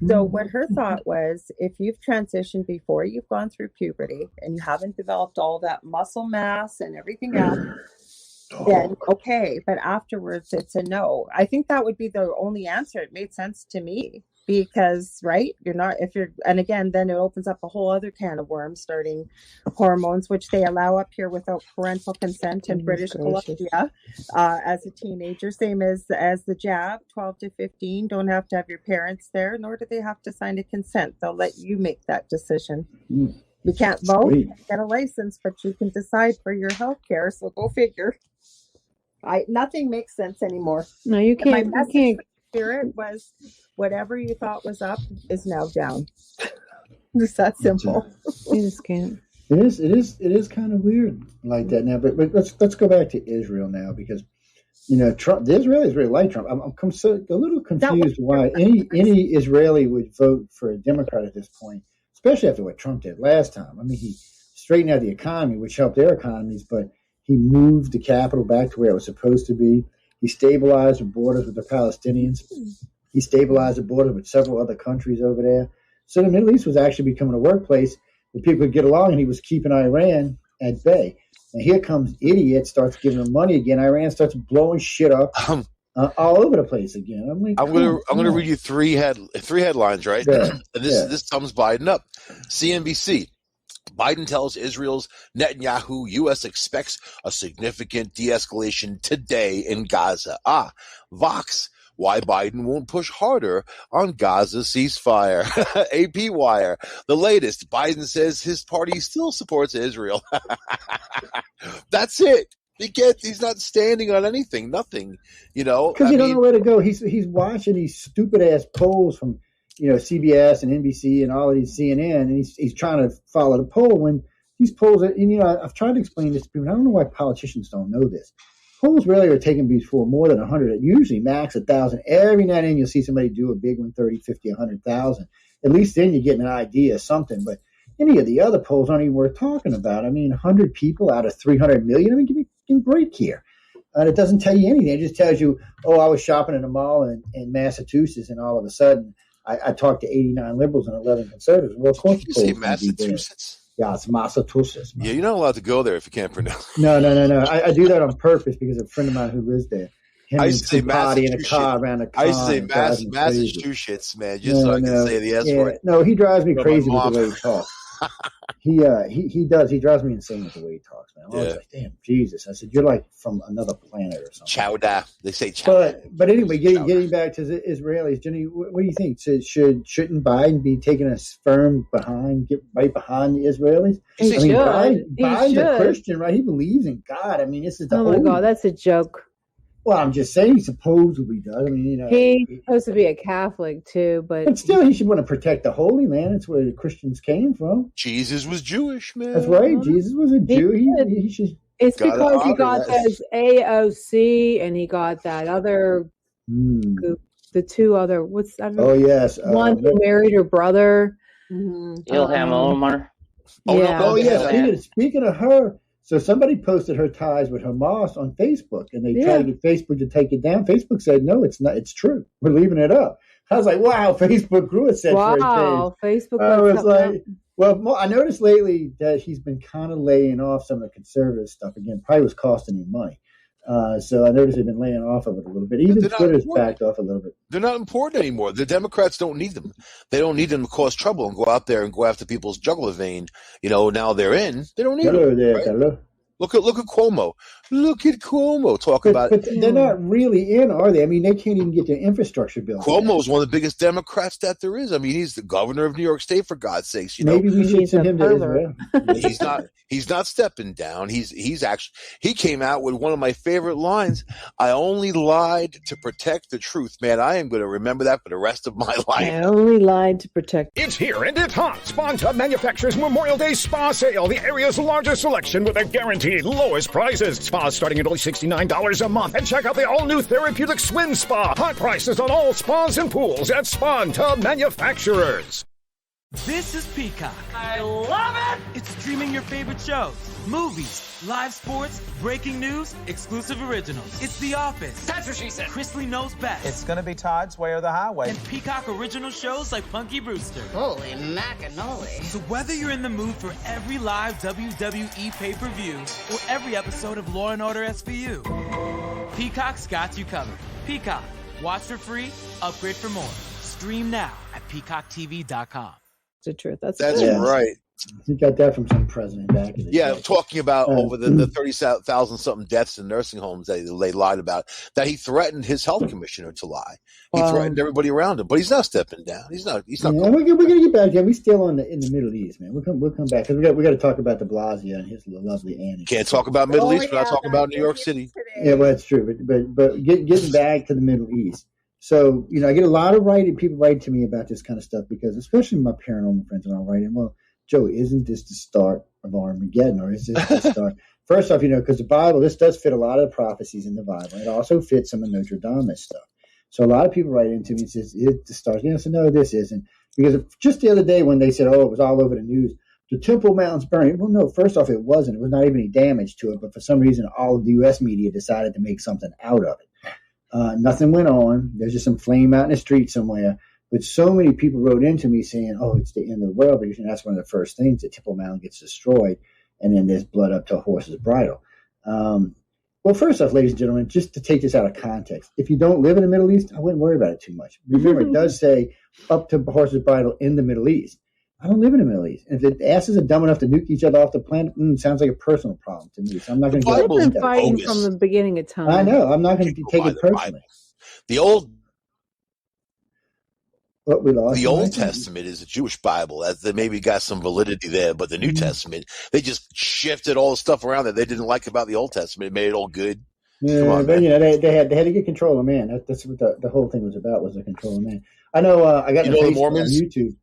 So what her thought was, if you've transitioned before you've gone through puberty and you haven't developed all that muscle mass and everything else, then okay. But afterwards, it's a no. I think that would be the only answer. It made sense to me because, right, and again, then it opens up a whole other can of worms, starting hormones, which they allow up here without parental consent in British Columbia as a teenager, same as the jab, 12 to 15, don't have to have your parents there, nor do they have to sign a consent. They'll let you make that decision. You can't vote, get a license, but you can decide for your health care, so go figure. Nothing makes sense anymore. No, you can't. My message spirit was, whatever you thought was up is now down. Just that simple. You just can't. It is kind of weird like that now. But let's go back to Israel now, because Trump, the Israelis really like Trump. I'm a little confused why any Israeli would vote for a Democrat at this point, especially after what Trump did last time. I mean, he straightened out the economy, which helped their economies, but he moved the capital back to where it was supposed to be. He stabilized the borders with the Palestinians. He stabilized the border with several other countries over there. So the Middle East was actually becoming a workplace where people could get along, and he was keeping Iran at bay. And here comes idiot, starts giving them money again. Iran starts blowing shit up all over the place again. I'm like, I'm gonna read you three headlines, right? Yeah. And this sums Biden up. CNBC. Biden tells Israel's Netanyahu U.S. expects a significant de-escalation today in Gaza. Vox. Why Biden won't push harder on Gaza ceasefire. AP Wire. The latest. Biden says his party still supports Israel. That's it. He's not standing on anything. Nothing. Because he don't know where to go. He's watching these stupid ass polls from CBS and NBC and all of these CNN, and he's trying to follow the poll when these polls are, I've tried to explain this to people, and I don't know why politicians don't know this. Polls really are taken before more than 100, usually max 1,000. Every now and then you'll see somebody do a big one, 30, 50, 100,000. At least then you're getting an idea of something, but any of the other polls aren't even worth talking about. I mean, 100 people out of 300 million, I mean, give me a break here. And it doesn't tell you anything. It just tells you, I was shopping in a mall in Massachusetts, and all of a sudden, I talked to 89 liberals and 11 conservatives. Well, of course, you say Massachusetts? Yeah, it's Massachusetts. Yeah, you're not allowed to go there if you can't pronounce. No. I do that on purpose because a friend of mine who lives there. I used to say Massachusetts. In a car around the car. I used to say Massachusetts, man, just so I can say the S word. No, he drives me crazy with the way he talks. He does. He drives me insane with the way he talks, man. I was like, damn, Jesus. I said, you're like from another planet or something. Chowda. They say chowda. But anyway, getting back to the Israelis, Jenny, what do you think? Shouldn't Biden be taking a firm get right behind the Israelis? Biden's a Christian, right? He believes in God. I mean, this is the Oh my God, that's a joke. Well, I'm just saying he supposedly does. I mean, he's supposed to be a Catholic too, but still, he should want to protect the Holy Land. That's where the Christians came from. Jesus was Jewish, man. That's right. Jesus was a Jew. He should. It's because he got those AOC and he got that other group, the two other. What's that? Oh yes, one who married her brother. Ilham Omar. Speaking of her. So somebody posted her ties with Hamas on Facebook, and they tried to get Facebook to take it down. Facebook said, no, it's not. It's true. We're leaving it up. I was like, wow, Facebook grew a set for a change. Facebook. I was like, well, I noticed lately that he's been kind of laying off some of the conservative stuff again. Probably was costing him money. So I noticed they've been laying off of it a little bit. Even Twitter's backed off a little bit. They're not important anymore. The Democrats don't need them. They don't need them to cause trouble and go out there and go after people's jugular vein. Now they're in. They don't need them. Right? Look at Cuomo. Look at Cuomo talk about but they're not really in, are they? I mean, they can't even get their infrastructure built. Cuomo is one of the biggest Democrats that there is. I mean, he's the governor of New York State, for God's sakes. Maybe we should send him to Israel. He's not stepping down. He came out with one of my favorite lines. I only lied to protect the truth. Man, I am going to remember that for the rest of my life. I only lied to protect. It's here and it's hot. Spa Tub Manufacturers Memorial Day Spa Sale. The area's largest selection with a guaranteed lowest prices. Spas starting at only $69 a month. And check out the all-new therapeutic swim spa. Hot prices on all spas and pools at Spa Tub Manufacturers. This is Peacock. I love it! It's streaming your favorite shows, movies, live sports, breaking news, exclusive originals. It's The Office. That's what she said. Chrisley Knows Best. It's gonna be Todd's Way or the Highway. And Peacock original shows like Punky Brewster. Holy macanoli. So whether you're in the mood for every live WWE pay-per-view or every episode of Law & Order SVU, Peacock's got you covered. Peacock. Watch for free, upgrade for more. Stream now at peacocktv.com. The truth. That's right. He got that from some president back in the day. Talking about over the 30,000 something deaths in nursing homes that they lied about, that he threatened his health commissioner to lie. He threatened everybody around him, but he's not stepping down. He's not. We're gonna get back there. We still in the Middle East, man. We'll come back because we got to talk about De Blasio and his lovely Annie. Can't talk about Middle East without talking about New York City. Yeah, well, that's true. But getting back to the Middle East. So, I get a lot of people write to me about this kind of stuff because, especially my paranormal friends, and I'll write in, well, Joe, isn't this the start of Armageddon, or is this the start? First off, because the Bible, this does fit a lot of the prophecies in the Bible. It also fits some of Notre Dame stuff. So a lot of people write into me and says, it's the start. So no, this isn't. Because just the other day when they said, it was all over the news, the Temple Mount's burning. Well, no, first off, it wasn't. It was not even any damage to it. But for some reason, all of the U.S. media decided to make something out of it. Nothing went on. There's just some flame out in the street somewhere. But so many people wrote into me saying, it's the end of the world, because that's one of the first things. That Temple Mount gets destroyed, and then there's blood up to a horse's bridle. Well, first off, ladies and gentlemen, just to take this out of context, if you don't live in the Middle East, I wouldn't worry about it too much. Remember, it does say up to a horse's bridle in the Middle East. I don't live in the Middle East. And if the asses are dumb enough to nuke each other off the planet, sounds like a personal problem to me. So I'm not going to go into that. They've been fighting from the beginning of time. I know. I'm not going to take it personally. The Old The Old Testament is a Jewish Bible. They maybe got some validity there, but the New Testament, they just shifted all the stuff around that they didn't like about the Old Testament. It made it all good. Yeah, on, but they had to get control of man. That's what the whole thing was about, was the control of man. I know. I got the Mormons on YouTube.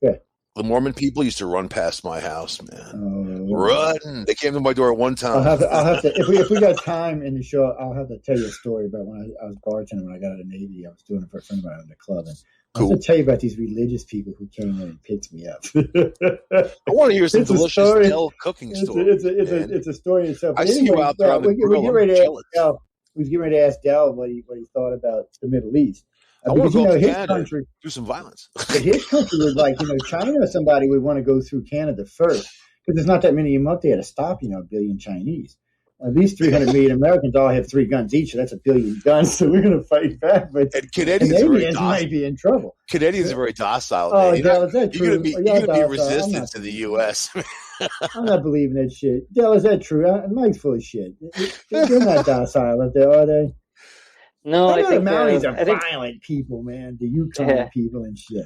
Yeah. The Mormon people used to run past my house, man. Run! They came to my door at one time. I'll have to. If we got time in the show, I'll have to tell you a story about when I was bartending when I got out of the Navy. I was doing it for a friend of mine in the club, and I'll have to tell you about these religious people who came in and picked me up. I want to hear some delicious Del cooking stories. It's a story in itself. I see you out there on the grill. We was getting ready to ask Del what he thought about the Middle East. I want to go to his Canada, country, do some violence. But his country was like, China or somebody would want to go through Canada first, because there's not that many of them up there to stop, a billion Chinese. At least 300 million Americans all have 3 guns each, so that's a billion guns, so we're going to fight back. But Canadians might be in trouble. Canadians are very docile. Oh, you're going to be docile. resistant to the U.S. I'm not believing that shit. Del, is that true? Mike's full of shit. They're not docile up there, are they? No, I think the Mounties are violent people, man. The Yukon people and shit.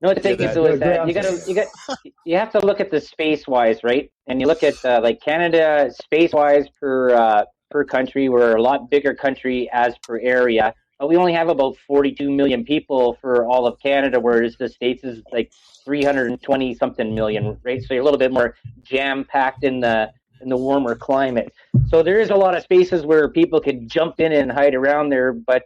No, the thing is that you have to look at the space wise, right? And you look at like Canada space wise per country. We're a lot bigger country as per area, but we only have about 42 million people for all of Canada, whereas the States is like 320 something million, right? So you're a little bit more jam packed in the warmer climate. So there is a lot of spaces where people could jump in and hide around there. But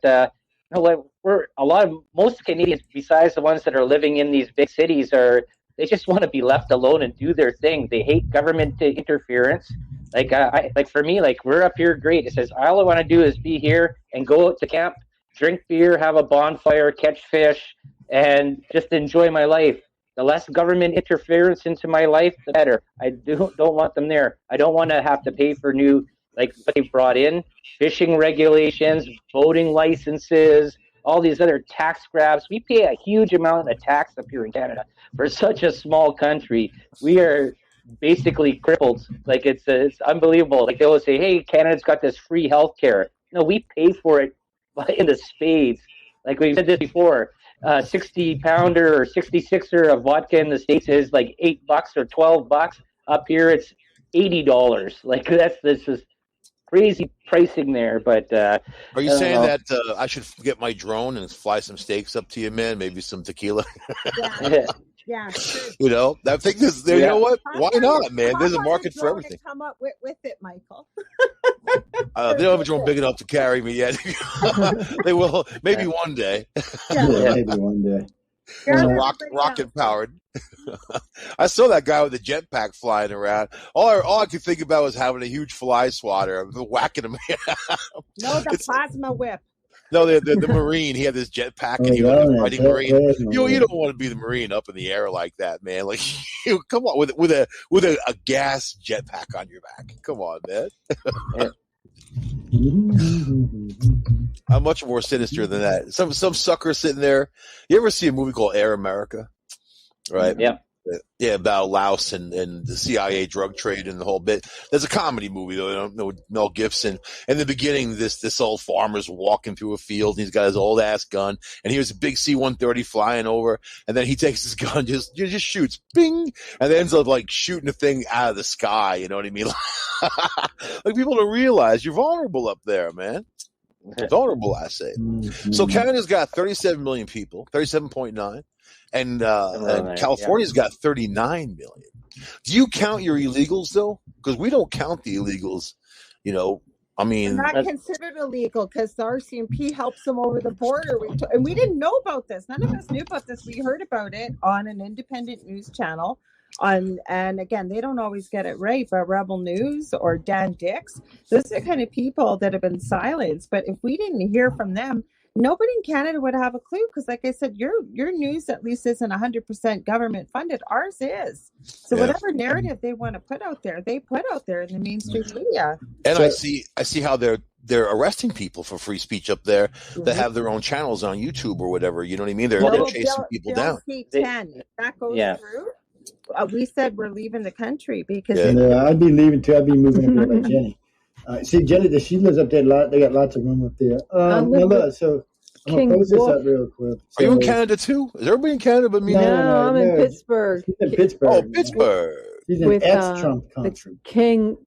most Canadians, besides the ones that are living in these big cities, they just want to be left alone and do their thing. They hate government interference. Like for me, like we're up here, great. It says all I want to do is be here and go out to camp, drink beer, have a bonfire, catch fish, and just enjoy my life. The less government interference into my life, the better. I don't want them there. I don't want to have to pay for new, like what they brought in, fishing regulations, boating licenses, all these other tax grabs. We pay a huge amount of tax up here in Canada for such a small country. We are basically crippled. Like it's unbelievable. Like they always say, "Hey, Canada's got this free health care." No, we pay for it in the spades. Like we said this before, 60-pounder or 66er of vodka in the States is like $8 or $12. Up here, it's $80. Like this is crazy pricing there. But Are you I don't saying know. that I should get my drone and fly some steaks up to you, man? Maybe some tequila. Yeah, sure. You know, I think this. You know what? Why not, man? There's a market for everything. Come up with it, Michael. They don't have a drone big enough to carry me yet. They will, maybe one day. Maybe one day. Rocket powered. I saw that guy with the jetpack flying around. All I could think about was having a huge fly swatter, whacking him. No, the plasma whip. No, the Marine. He had this jetpack, and he was a fighting Marine. You don't want to be the Marine up in the air like that, man. Like, come on, with a gas jetpack on your back. Come on, man. I'm much more sinister than that. Some sucker sitting there. You ever see a movie called Air America? Right? Yeah. Yeah, about Laos and the CIA drug trade and the whole bit. There's a comedy movie though, Mel Gibson. In the beginning, this old farmer's walking through a field. And he's got his old ass gun, and here's a big C-130 flying over, and then he takes his gun, just shoots, bing, and then ends up like shooting the thing out of the sky. You know what I mean? Like people don't realize you're vulnerable up there, man. Vulnerable, I say. So Canada's got 37 million people, 37.9. And California's got 39 million. Do you count your illegals though? Because we don't count the illegals. You know, I mean, they're not considered illegal because the RCMP helps them over the border. And we didn't know about this. None of us knew about this. We heard about it on an independent news channel. And again, they don't always get it right, but Rebel News or Dan Dix, those are the kind of people that have been silenced. But if we didn't hear from them, nobody in Canada would have a clue because, like I said, your news at least isn't 100% government funded. Ours is. So whatever narrative they want to put out there, they put out there in the mainstream media. And I see how they're arresting people for free speech up there that have their own channels on YouTube or whatever. You know what I mean? They're chasing people down. C-10, if that goes through, we said we're leaving the country because I'd be leaving too. I'd be moving up there like Jenny. See, Jenny, she lives up there a lot. They got lots of room up there. So I'm going to post this up real quick. Are you in Canada too? Is everybody in Canada but me? No, I'm in Pittsburgh. She's in Pittsburgh. Oh, Pittsburgh. She's in ex-Trump country. King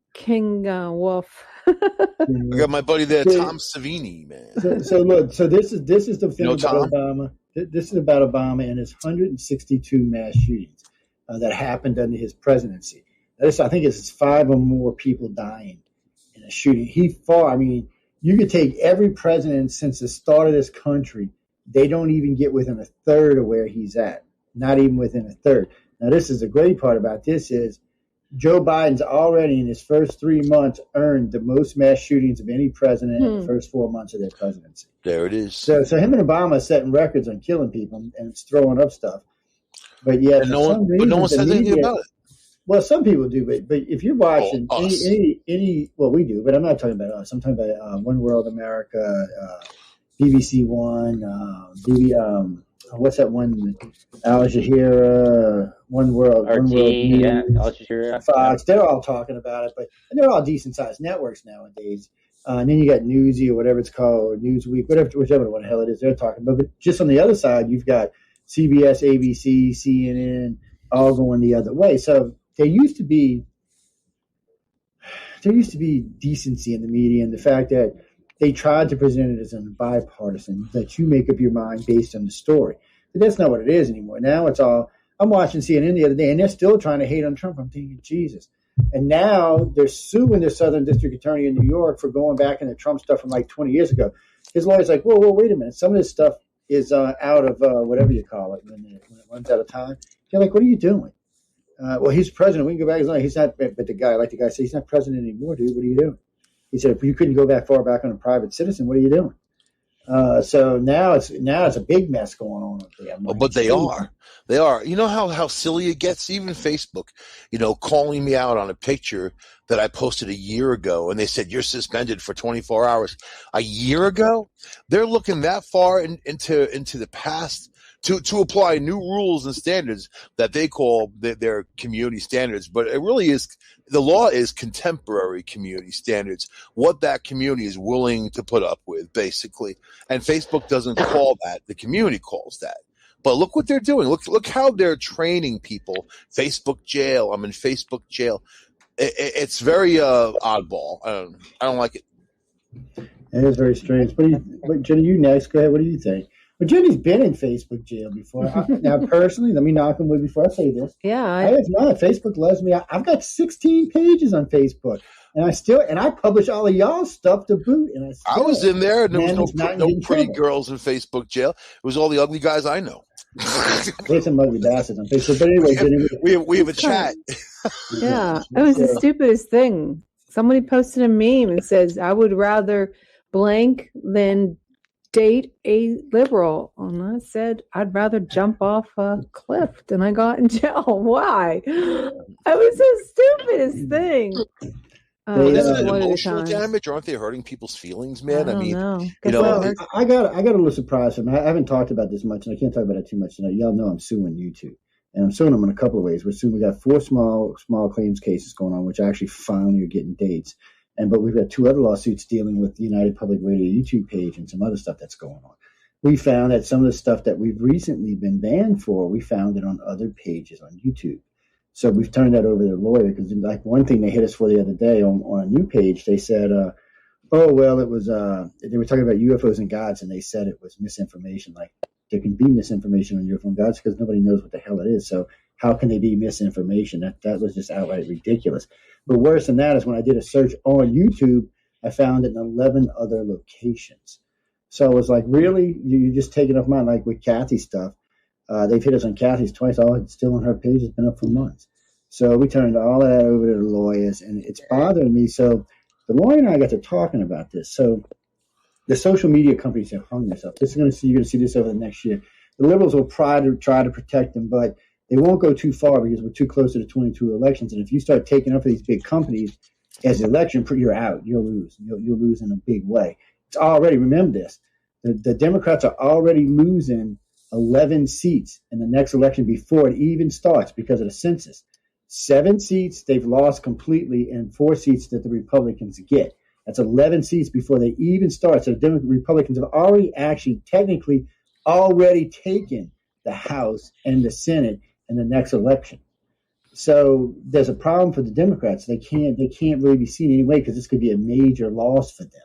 Wolf. I got my buddy there, Tom Savini, man. So look, this is the thing about Tom? Obama. This is about Obama and his 162 mass shootings that happened under his presidency. I think it's 5 or more people dying in a shooting. You could take every president since the start of this country. They don't even get within a third of where he's at. Not even within a third. Now, this is the great part about this is Joe Biden's already in his first 3 months earned the most mass shootings of any president in the first 4 months of their presidency. There it is. So him and Obama are setting records on killing people and throwing up stuff. But yet, no one says anything about it. Well, some people do, but if you're watching any, well, we do, but I'm not talking about us. I'm talking about One World America, BBC One, what's that one? Al Jazeera, One World, RT, One World News, Al Jazeera, Fox. They're all talking about it, and they're all decent sized networks nowadays. And then you got Newsy or whatever it's called, or Newsweek, whichever one the hell it is they're talking about. But just on the other side, you've got CBS, ABC, CNN, all going the other way. So there used to be decency in the media, and the fact that they tried to present it as a bipartisan, that you make up your mind based on the story. But that's not what it is anymore. Now it's all, I'm watching CNN the other day, and they're still trying to hate on Trump. I'm thinking, Jesus. And now they're suing the Southern District Attorney in New York for going back into Trump stuff from like 20 years ago. His lawyer's like, whoa, wait a minute. Some of this stuff is out of whatever you call it when it runs out of time. You're like, what are you doing? Well, he's president. We can go back. He's not, but the guy said, he's not president anymore, dude. What are you doing? He said, if you couldn't go back far back on a private citizen, what are you doing? So now it's a big mess going on up there. But they are. You know how silly it gets? Even Facebook, calling me out on a picture that I posted a year ago, and they said, you're suspended for 24 hours. A year ago? They're looking that far into the past to apply new rules and standards that they call their community standards. But it really is, the law is contemporary community standards, what that community is willing to put up with, basically. And Facebook doesn't call that. The community calls that. But look what they're doing. Look how they're training people. Facebook jail. I'm in Facebook jail. It's very oddball. I don't like it. It is very strange. But Jenny, you next. Go ahead. What do you think? But Jenny's been in Facebook jail before. Now, personally, let me knock on wood before I say this. Yeah, I have not. Facebook loves me. I've got 16 pages on Facebook, and I publish all of y'all's stuff to boot. And I was in there, and there was no pretty girls in Facebook jail. It was all the ugly guys I know. There's some ugly bastards on Facebook. But anyway, Jenny, we have a chat. Yeah, it was the stupidest thing. Somebody posted a meme and says, "I would rather blank than date a liberal." And I said, I'd rather jump off a cliff than I got in jail. Why? It was the stupidest thing. Isn't it emotional damage? Aren't they hurting people's feelings, man? I mean, I got a little surprise. I haven't talked about this much, and I can't talk about it too much tonight. Y'all know I'm suing YouTube, and I'm suing them in a couple of ways. We got 4 small claims cases going on, which actually finally are getting dates. But we've got 2 other lawsuits dealing with the United Public Radio YouTube page and some other stuff that's going on. We found that some of the stuff that we've recently been banned for, we found it on other pages on YouTube. So we've turned that over to the lawyer, because like one thing they hit us for the other day on a new page, they said, it was, they were talking about UFOs and gods, and they said it was misinformation. Like, there can be misinformation on UFO and gods because nobody knows what the hell it is. So how can they be misinformation? That was just outright ridiculous. But worse than that is when I did a search on YouTube, I found it in 11 other locations. So I was like, really? You're just taking off mine? Like with Kathy's stuff, they've hit us on Kathy's twice. All it's still on her page. It's been up for months. So we turned all of that over to the lawyers, and it's bothering me. So the lawyer and I got to talking about this. So the social media companies have hung this up. You're going to see this over the next year. The liberals will try to protect them, but they won't go too far because we're too close to the 22 elections. And if you start taking up for these big companies as the election, you're out. You'll lose. You'll lose in a big way. It's already, remember this, the Democrats are already losing 11 seats in the next election before it even starts because of the census. 7 seats they've lost completely, and 4 seats that the Republicans get. That's 11 seats before they even start. So the Republicans have already technically taken the House and the Senate in the next election. So there's a problem for the Democrats. They can't really be seen anyway because this could be a major loss for them.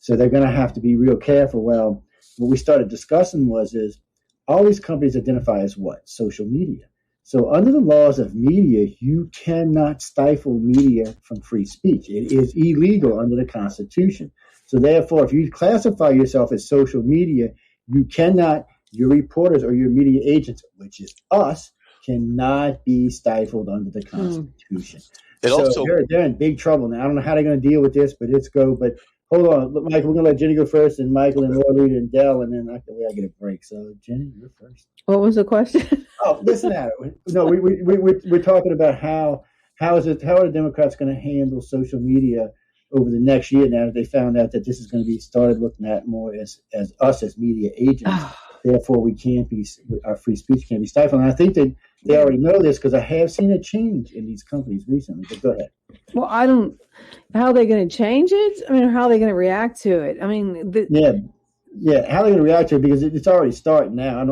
So they're going to have to be real careful. Well, what we started discussing is all these companies identify as what? Social media. So under the laws of media, you cannot stifle media from free speech. It is illegal under the Constitution. So therefore, if you classify yourself as social media, you cannot, your reporters or your media agents, which is us, cannot be stifled under the Constitution. They're in big trouble now. I don't know how they're going to deal with this, but it's go. But hold on, Michael, we're going to let Jenny go first, and Michael and Laura and Dell, and then I get a break. So Jenny, you're first. What was the question? Oh, listen at it. No, we're talking about how are the Democrats going to handle social media over the next year now that they found out that this is going to be started looking at more as us as media agents. Therefore, our free speech can't be stifled. And I think that they already know this because I have seen a change in these companies recently. But go ahead. Well, how are they going to change it? I mean, or how are they going to react to it? I mean, yeah, how are they going to react to it? Because it's already starting now.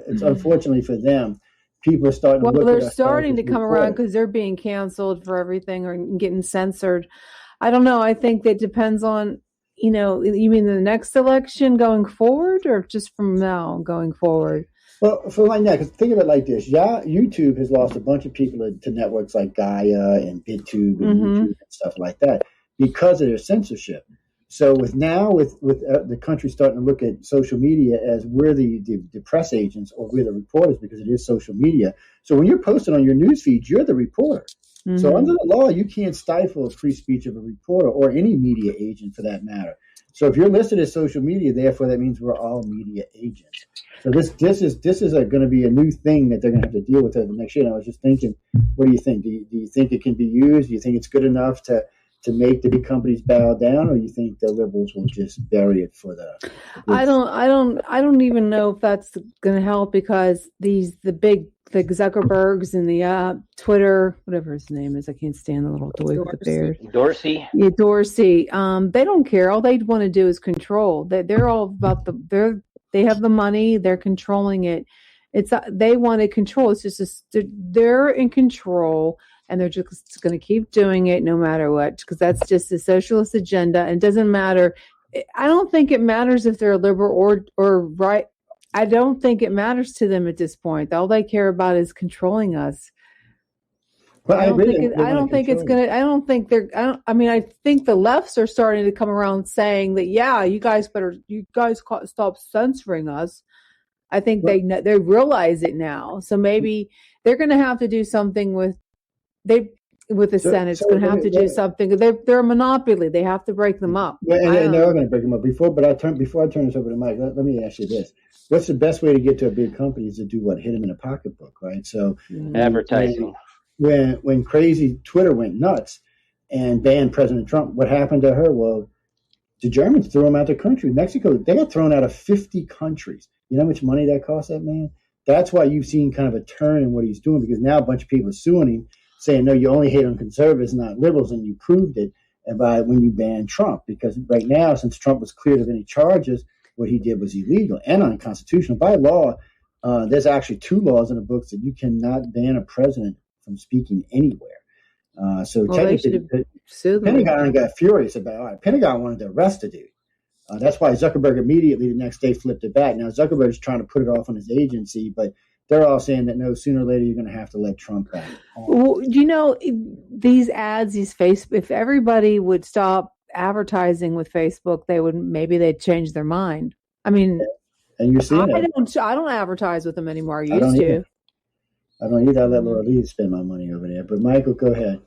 It's unfortunately for them, people are starting to look at it. Well, they're starting to come around because they're being canceled for everything or getting censored. I don't know. I think that depends on, you mean the next election going forward or just from now going forward? Well, for like that, because think of it like this. Yeah, YouTube has lost a bunch of people to networks like Gaia and BitTube and YouTube and stuff like that because of their censorship. So with the country starting to look at social media as we're the press agents or we're the reporters because it is social media. So when you're posting on your news feed, you're the reporter. So under the law, you can't stifle free speech of a reporter or any media agent for that matter. So if you're listed as social media, therefore that means we're all media agents. So this is going to be a new thing that they're going to have to deal with over the next year. And I was just thinking, what do you think? Do you think it can be used? Do you think it's good enough to make the big companies bow down, or you think the liberals will just bury it for the? I don't even know if that's going to help, because the Zuckerbergs and the Twitter, whatever his name is, I can't stand the little boy with the beard. Dorsey. Yeah, Dorsey. They don't care. All they want to do is control. They're all about they have the money. They're controlling it. They want to control. It's just they're in control, and they're just going to keep doing it no matter what, because that's just the socialist agenda. And it doesn't matter. I don't think it matters if they're liberal or right. I don't think it matters to them at this point. All they care about is controlling us. Well, I think the lefts are starting to come around saying that, yeah, you guys stop censoring us. I think they realize it now. So maybe they're going to have to do something with the Senate. It's going to have to do something. They're a monopoly. They have to break them up. Yeah, and they're going to break them up. Before I turn this over to Mike, let me ask you this: what's the best way to get to a big company? Is to do what? Hit them in a pocketbook, right? So advertising. When crazy Twitter went nuts and banned President Trump, what happened to her? Well, the Germans threw him out the country. Mexico, they got thrown out of 50 countries. You know how much money that cost that man? That's why you've seen kind of a turn in what he's doing, because now a bunch of people are suing him, saying, no, you only hate on conservatives, not liberals, and you proved it when you banned Trump. Because right now, since Trump was cleared of any charges, what he did was illegal and unconstitutional. By law, there's actually 2 laws in the books that you cannot ban a president from speaking anywhere. Technically, the Pentagon got furious about it. All right, Pentagon wanted to arrest the dude. That's why Zuckerberg immediately the next day flipped it back. Now, Zuckerberg's trying to put it off on his agency, but they're all saying that no, sooner or later you're going to have to let Trump back. Well, these ads, if everybody would stop advertising with Facebook, they'd change their mind. I mean, and you're seeing I don't advertise with them anymore. I used to. I don't either. I let Laura Lee spend my money over there. But Michael, go ahead.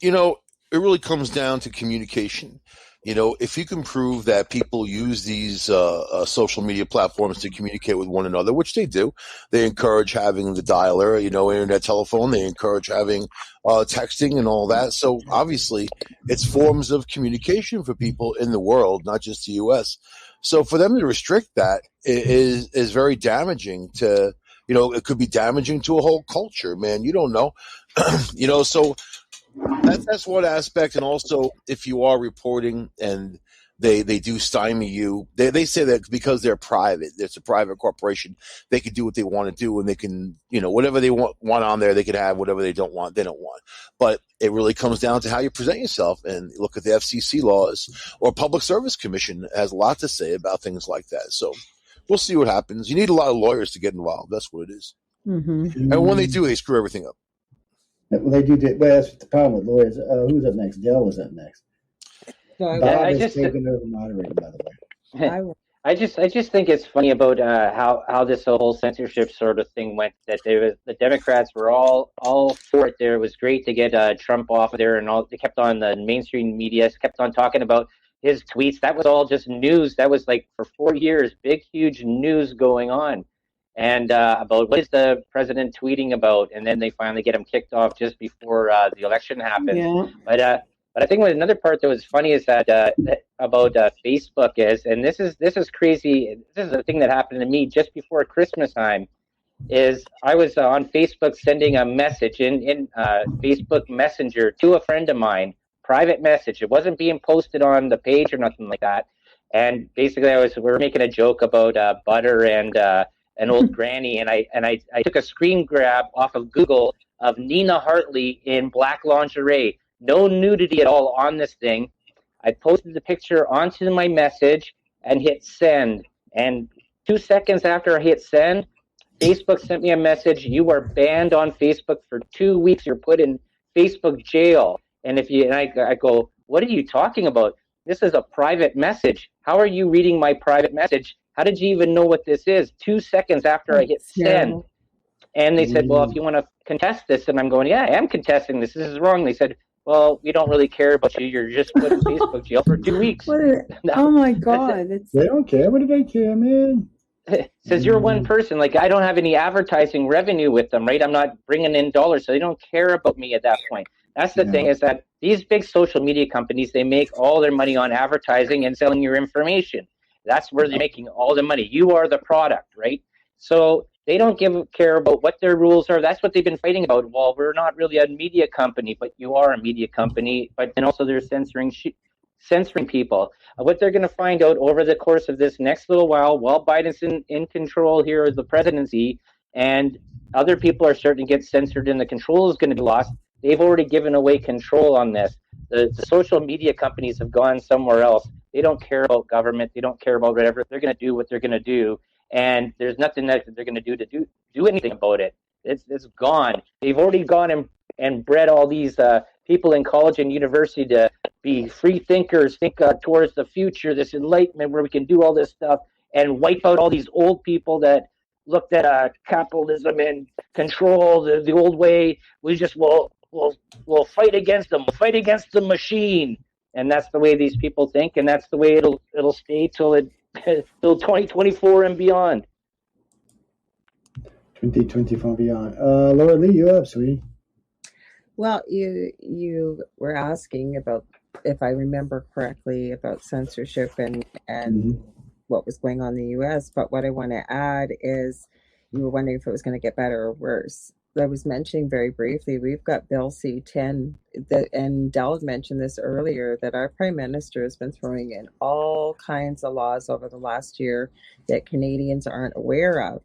It really comes down to communication. If you can prove that people use these social media platforms to communicate with one another, which they do, they encourage having the dialer, internet telephone. They encourage having texting and all that. So obviously, it's forms of communication for people in the world, not just the U.S. So for them to restrict that is very damaging to. It could be damaging to a whole culture, man. You don't know. So that's one aspect. And also, if you are reporting and they do stymie you, they say that because they're private, it's a private corporation, they can do what they want to do, and they can, whatever they want on there, they can have. Whatever they don't want, they don't want. But it really comes down to how you present yourself. And look at the FCC laws, or Public Service Commission has a lot to say about things like that. So we'll see what happens. You need a lot of lawyers to get involved. That's what it is. Mm-hmm. And when they do, they screw everything up. Well, they do. Well, that's the problem with lawyers. Who's up next? Dell was up next. Bob is taking over moderating, by the way. I just think it's funny about how this whole censorship sort of thing went. That the Democrats were all for it. There, it was great to get Trump off of there, and all. They kept on the mainstream media kept on talking about his tweets. That was all just news. That was like for 4 years, big, huge news going on. And about what is the president tweeting about? And then they finally get him kicked off just before the election happens. Yeah. But I think another part that was funny is that about Facebook is, and this is crazy. This is a thing that happened to me just before Christmas time. Is I was on Facebook sending a message in Facebook Messenger to a friend of mine. Private message. It wasn't being posted on the page or nothing like that. And basically, we were making a joke about butter and an old granny, and I took a screen grab off of Google of Nina Hartley in black lingerie. No nudity at all on this thing. I posted the picture onto my message and hit send. And 2 seconds after I hit send, Facebook sent me a message. You are banned on Facebook for 2 weeks. You're put in Facebook jail. And I go, what are you talking about? This is a private message. How are you reading my private message? How did you even know what this is? 2 seconds after I hit send. And they said, well, if you want to contest this, and I'm going, yeah, I am contesting this. This is wrong. They said, well, we don't really care about you. You're just put in Facebook jail for 2 weeks. Oh my God! They don't care. What do they care, man? Says you're one person. Like, I don't have any advertising revenue with them, right? I'm not bringing in dollars, so they don't care about me at that point. That's the thing, is that these big social media companies, they make all their money on advertising and selling your information. That's where they're making all the money. You are the product, right? So they don't care about what their rules are. That's what they've been fighting about. Well, we're not really a media company, but you are a media company. But then also they're censoring people. What they're going to find out over the course of this next little while Biden's in control here of the presidency, and other people are starting to get censored and the control is going to be lost. They've already given away control on this. The social media companies have gone somewhere else. They don't care about government. They don't care about whatever. They're going to do what they're going to do, and there's nothing that they're going to do anything about it. It's gone. They've already gone and bred all these people in college and university to be free thinkers, think towards the future, this enlightenment where we can do all this stuff, and wipe out all these old people that looked at capitalism and control the old way. We just will fight against them. We'll fight against the machine, and that's the way these people think, and that's the way it'll stay till 2024 and beyond. 2024 and beyond. Laura Lee, you up, sweetie? Well, you were asking about, if I remember correctly, about censorship and what was going on in the U.S. But what I want to add is, you were wondering if it was going to get better or worse. I was mentioning very briefly, we've got Bill C-10, and Del had mentioned this earlier, that our Prime Minister has been throwing in all kinds of laws over the last year that Canadians aren't aware of.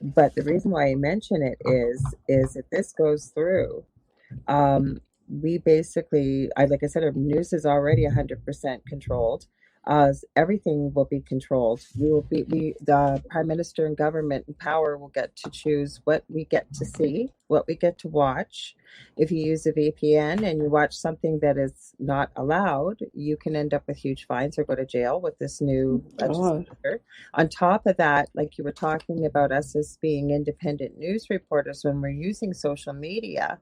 But the reason why I mention it is if this goes through, we basically, like I said, our news is already 100% controlled. Everything will be controlled. The Prime Minister and government and power will get to choose what we get to see, what we get to watch. If you use a VPN and you watch something that is not allowed, you can end up with huge fines or go to jail with this new legislature. On top of that, like you were talking about us as being independent news reporters, when we're using social media,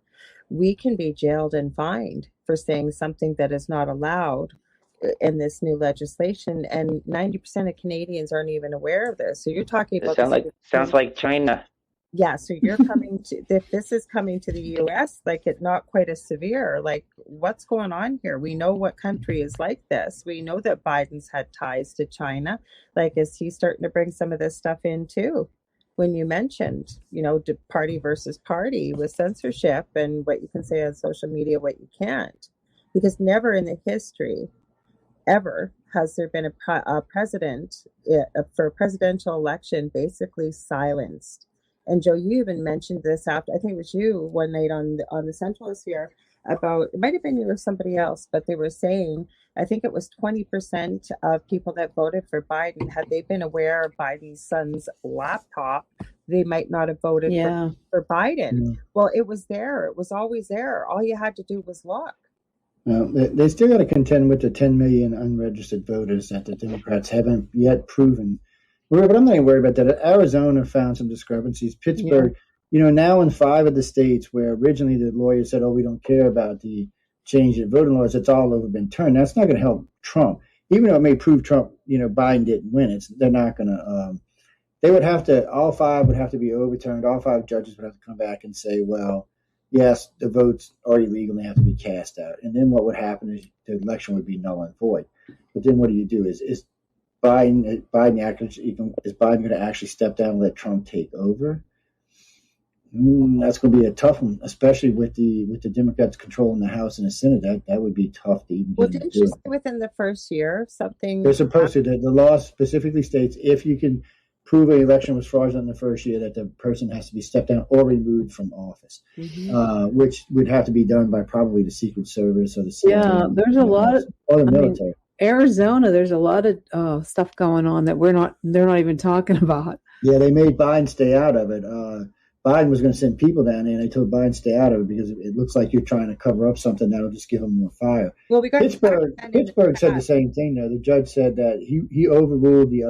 we can be jailed and fined for saying something that is not allowed in this new legislation, and 90% of Canadians aren't even aware of this. So you're talking about sounds like China. Yeah, so you're coming to, if this is coming to the U.S., like it not quite as severe. Like, what's going on here? We know what country is like this. We know that Biden's had ties to China. Like, is he starting to bring some of this stuff in too? When you mentioned, party versus party with censorship and what you can say on social media, what you can't, because never in the history ever has there been a president for a presidential election basically silenced. And Joe, you even mentioned this after, I think it was you one night on the Centralist here, about, it might have been you or somebody else, but they were saying, I think it was 20% of people that voted for Biden, had they been aware of Biden's son's laptop, they might not have voted for Biden. Yeah. Well, it was there. It was always there. All you had to do was look. They still got to contend with the 10 million unregistered voters that the Democrats haven't yet proven. But I'm not even worried about that. Arizona found some discrepancies. Pittsburgh, now in 5 of the states where originally the lawyers said, we don't care about the change in voting laws, it's all over been turned. That's not going to help Trump. Even though it may prove Trump, Biden didn't win, they're not going to, they would have to, all 5 would have to be overturned. All 5 judges would have to come back and say, well, yes, the votes are illegal and they have to be cast out. And then what would happen is the election would be null and void. But then what do you do? Is Biden going to actually step down and let Trump take over? That's going to be a tough one, especially with the Democrats controlling the House and the Senate. That would be tough to even. Well, didn't you say within the first year something? They're supposed to. The law specifically states if you can prove an election was fraudulent in the first year, that the person has to be stepped down or removed from office, which would have to be done by probably the Secret Service or the CIA. Yeah, there's a lot or the military. Arizona, there's a lot of stuff going on that they're not even talking about. Yeah, they made Biden stay out of it. Biden was going to send people down there, and they told Biden to stay out of it because it looks like you're trying to cover up something that'll just give them more fire. Well, we got Pittsburgh said the same thing, though. The judge said that he overruled the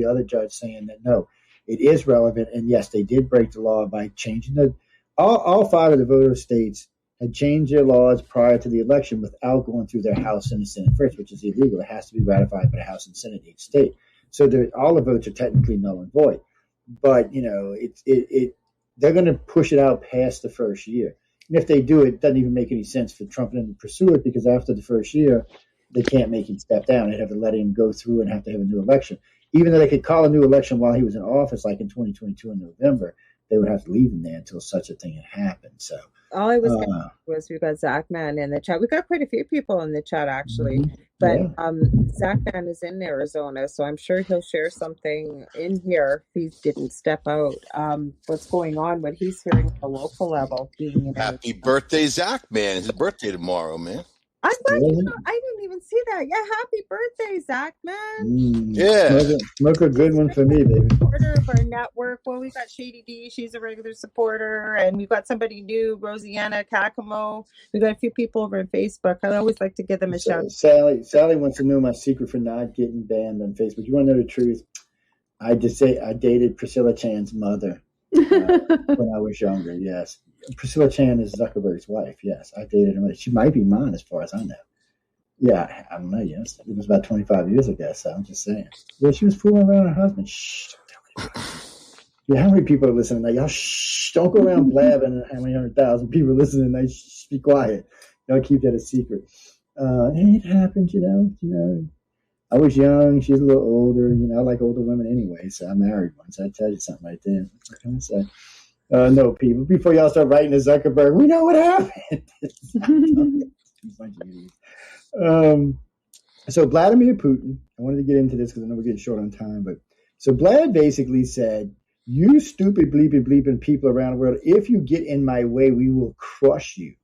other judge, saying that no, it is relevant, and yes, they did break the law by changing all 5 of the voter states had changed their laws prior to the election without going through their House and the Senate first, which is illegal. It has to be ratified by the House and Senate of each state. So all the votes are technically null and void. But, they're going to push it out past the first year. And if they do, it doesn't even make any sense for Trump to pursue it, because after the first year, they can't make him step down. They'd have to let him go through and have to have a new election. Even though they could call a new election while he was in office, like in 2022 in November, they would have to leave him there until such a thing had happened. So all I was going to was we got Zach Man in the chat. We got quite a few people in the chat actually, but Zach Man is in Arizona, so I'm sure he'll share something in here if he didn't step out. What's going on? What he's hearing at the local level. Being in Happy birthday, Zach, man! It's his birthday tomorrow, man. I'm glad I didn't even see that. Yeah, happy birthday, Zach, man. Yeah. Smoke a good one for me, baby. Supporter of our network. Well, we got Shady D. She's a regular supporter. And we've got somebody new, Rosianna Kakamo. We got a few people over on Facebook. I always like to give them a shout. Sally wants to know my secret for not getting banned on Facebook. You want to know the truth? I dated Priscilla Chan's mother when I was younger, yes. Priscilla Chan is Zuckerberg's wife. Yes, I dated her. She might be mine, as far as I know. Yeah, I don't know. Yes, it was about 25 years ago. So I'm just saying. Yeah, she was fooling around her husband. Shh, don't tell anybody. Yeah, how many people are listening? Now, y'all, shh, don't go around blabbing. How many 100,000 people are listening? Now, shh, be quiet. Y'all keep that a secret. It happened, you know. I was young. She's a little older. I like older women anyway. So I married one. So I tell you something right there. What can I say? No, people, before y'all start writing to Zuckerberg, we know what happened. So Vladimir Putin, I wanted to get into this because I know we're getting short on time, but so Vlad basically said, you stupid bleeping people around the world, if you get in my way, we will crush you.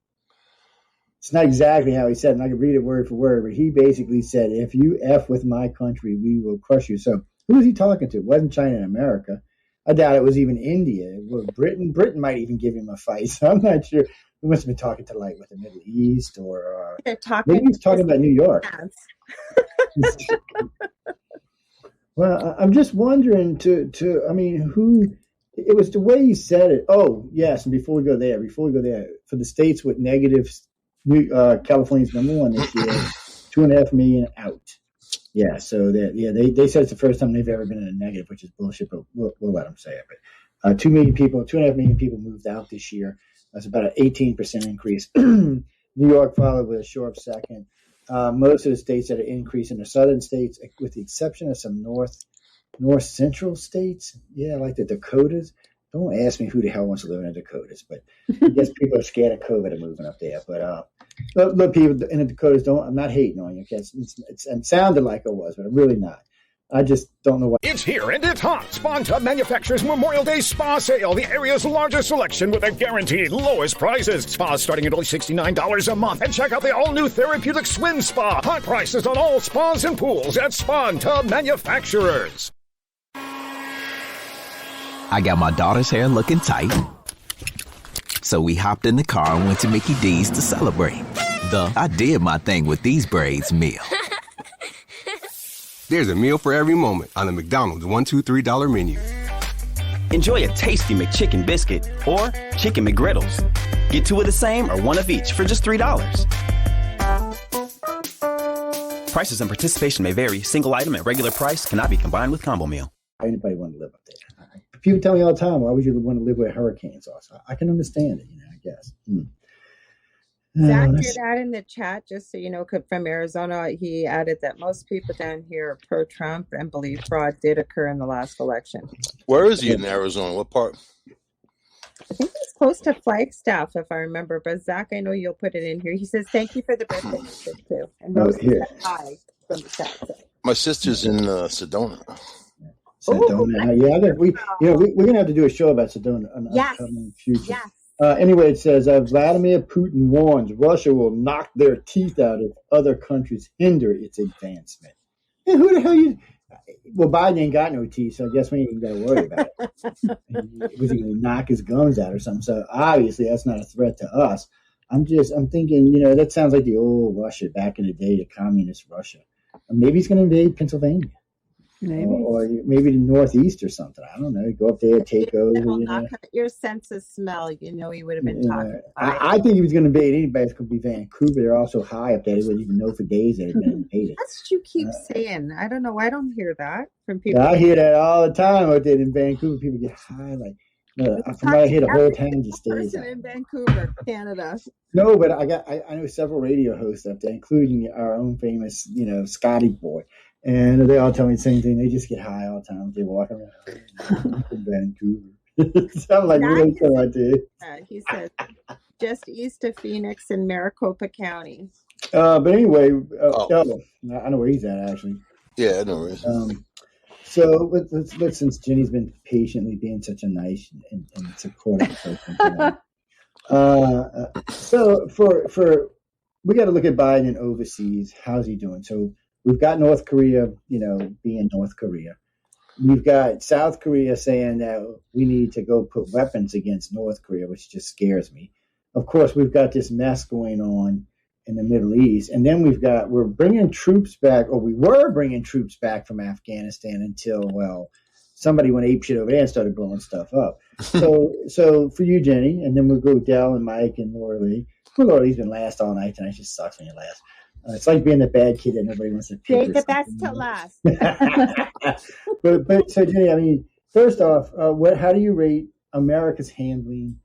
It's not exactly how he said it, and I can read it word for word, but he basically said, if you F with my country, we will crush you. So who was he talking to? It wasn't China and America. I doubt it was even India. Well, Britain might even give him a fight. So I'm not sure. We must have been talking to with the Middle East or maybe he's talking about New York. Well, I'm just wondering who it was the way he said it. Oh, yes. And before we go there, for the states with negatives, California's number one this year, 2.5 million out. Yeah, so they said it's the first time they've ever been in a negative, which is bullshit, but we'll let them say it. But 2.5 million people moved out this year. That's about an 18% increase. New York followed with a short second. Most of the states that are increasing, the southern states, with the exception of some north central states, like the Dakotas. Don't ask me who the hell wants to live in the Dakotas, but I guess people are scared of COVID and moving up there. But look, people in the Dakotas, I'm not hating on you. Okay? It sounded like I was, but I'm really not. I just don't know what. It's here and it's hot. Spawn Tub Manufacturers Memorial Day Spa Sale. The area's largest selection with the guaranteed lowest prices. Spas starting at only $69 a month. And check out the all-new therapeutic swim spa. Hot prices on all spas and pools at Spawn Tub Manufacturers. I got my daughter's hair looking tight. So we hopped in the car and went to Mickey D's to celebrate. I did my thing with these braids meal. There's a meal for every moment on the McDonald's $1, $2, $3 menu. Enjoy a tasty McChicken biscuit or chicken McGriddles. Get two of the same or one of each for just $3. Prices and participation may vary. Single item at regular price cannot be combined with combo meal. Anybody want to live up there? People tell me all the time, why would you want to live where hurricanes are? So I can understand it, I guess. Zach did add in the chat, just so you know, from Arizona, he added that most people down here are pro-Trump and believe fraud did occur in the last election. Where is he in Arizona? What part? I think he's close to Flagstaff, if I remember. But Zach, I know you'll put it in here. He says, thank you for the birthday message, too. And Rose said hi from the chat. My sister's in Sedona. Sedona. We're gonna have to do a show about Sedona in the upcoming future. Yes. Anyway, it says Vladimir Putin warns Russia will knock their teeth out if other countries hinder its advancement. And who the hell Well, Biden ain't got no teeth, so I guess we ain't even got to worry about it. Was he going to knock his gums out or something? So obviously that's not a threat to us. I'm thinking, that sounds like the old Russia back in the day, the communist Russia. Maybe he's going to invade Pennsylvania. or maybe the Northeast or something. I don't know. Go up there, take over. Knock out your sense of smell. He would have been talking. I think he was going to invade anybody. It could be Vancouver. They're also high up there. They wouldn't even know for days that had been invaded. That's what you keep saying. I don't know. I don't hear that from people. I hear that all the time out there in Vancouver. People get high. Like, from what I hear, the whole town just stays. Person in Vancouver, Canada. No, but I know several radio hosts up there, including our own famous, Scotty Boy. And they all tell me the same thing. They just get high all the time. They walk around in Vancouver. So I'm like, really cool out there. He says just east of Phoenix in Maricopa County. But anyway, I know where he's at, actually. Yeah, I know where he's at. So, since Jenny's been patiently being such a nice and supportive person, so for we got to look at Biden overseas. How's he doing? So we've got North Korea, being North Korea. We've got South Korea saying that we need to go put weapons against North Korea, which just scares me. Of course, we've got this mess going on in the Middle East. And then we're bringing troops back, or we were bringing troops back from Afghanistan until, somebody went apeshit over there and started blowing stuff up. So for you, Jenny, and then we'll go Dell and Mike and Laura Lee. Poor Laura Lee's been last all night tonight. It just sucks when you last. It's like being the bad kid that nobody wants to pick. Save the best to last. but so, Jenny, first off, how do you rate America's handling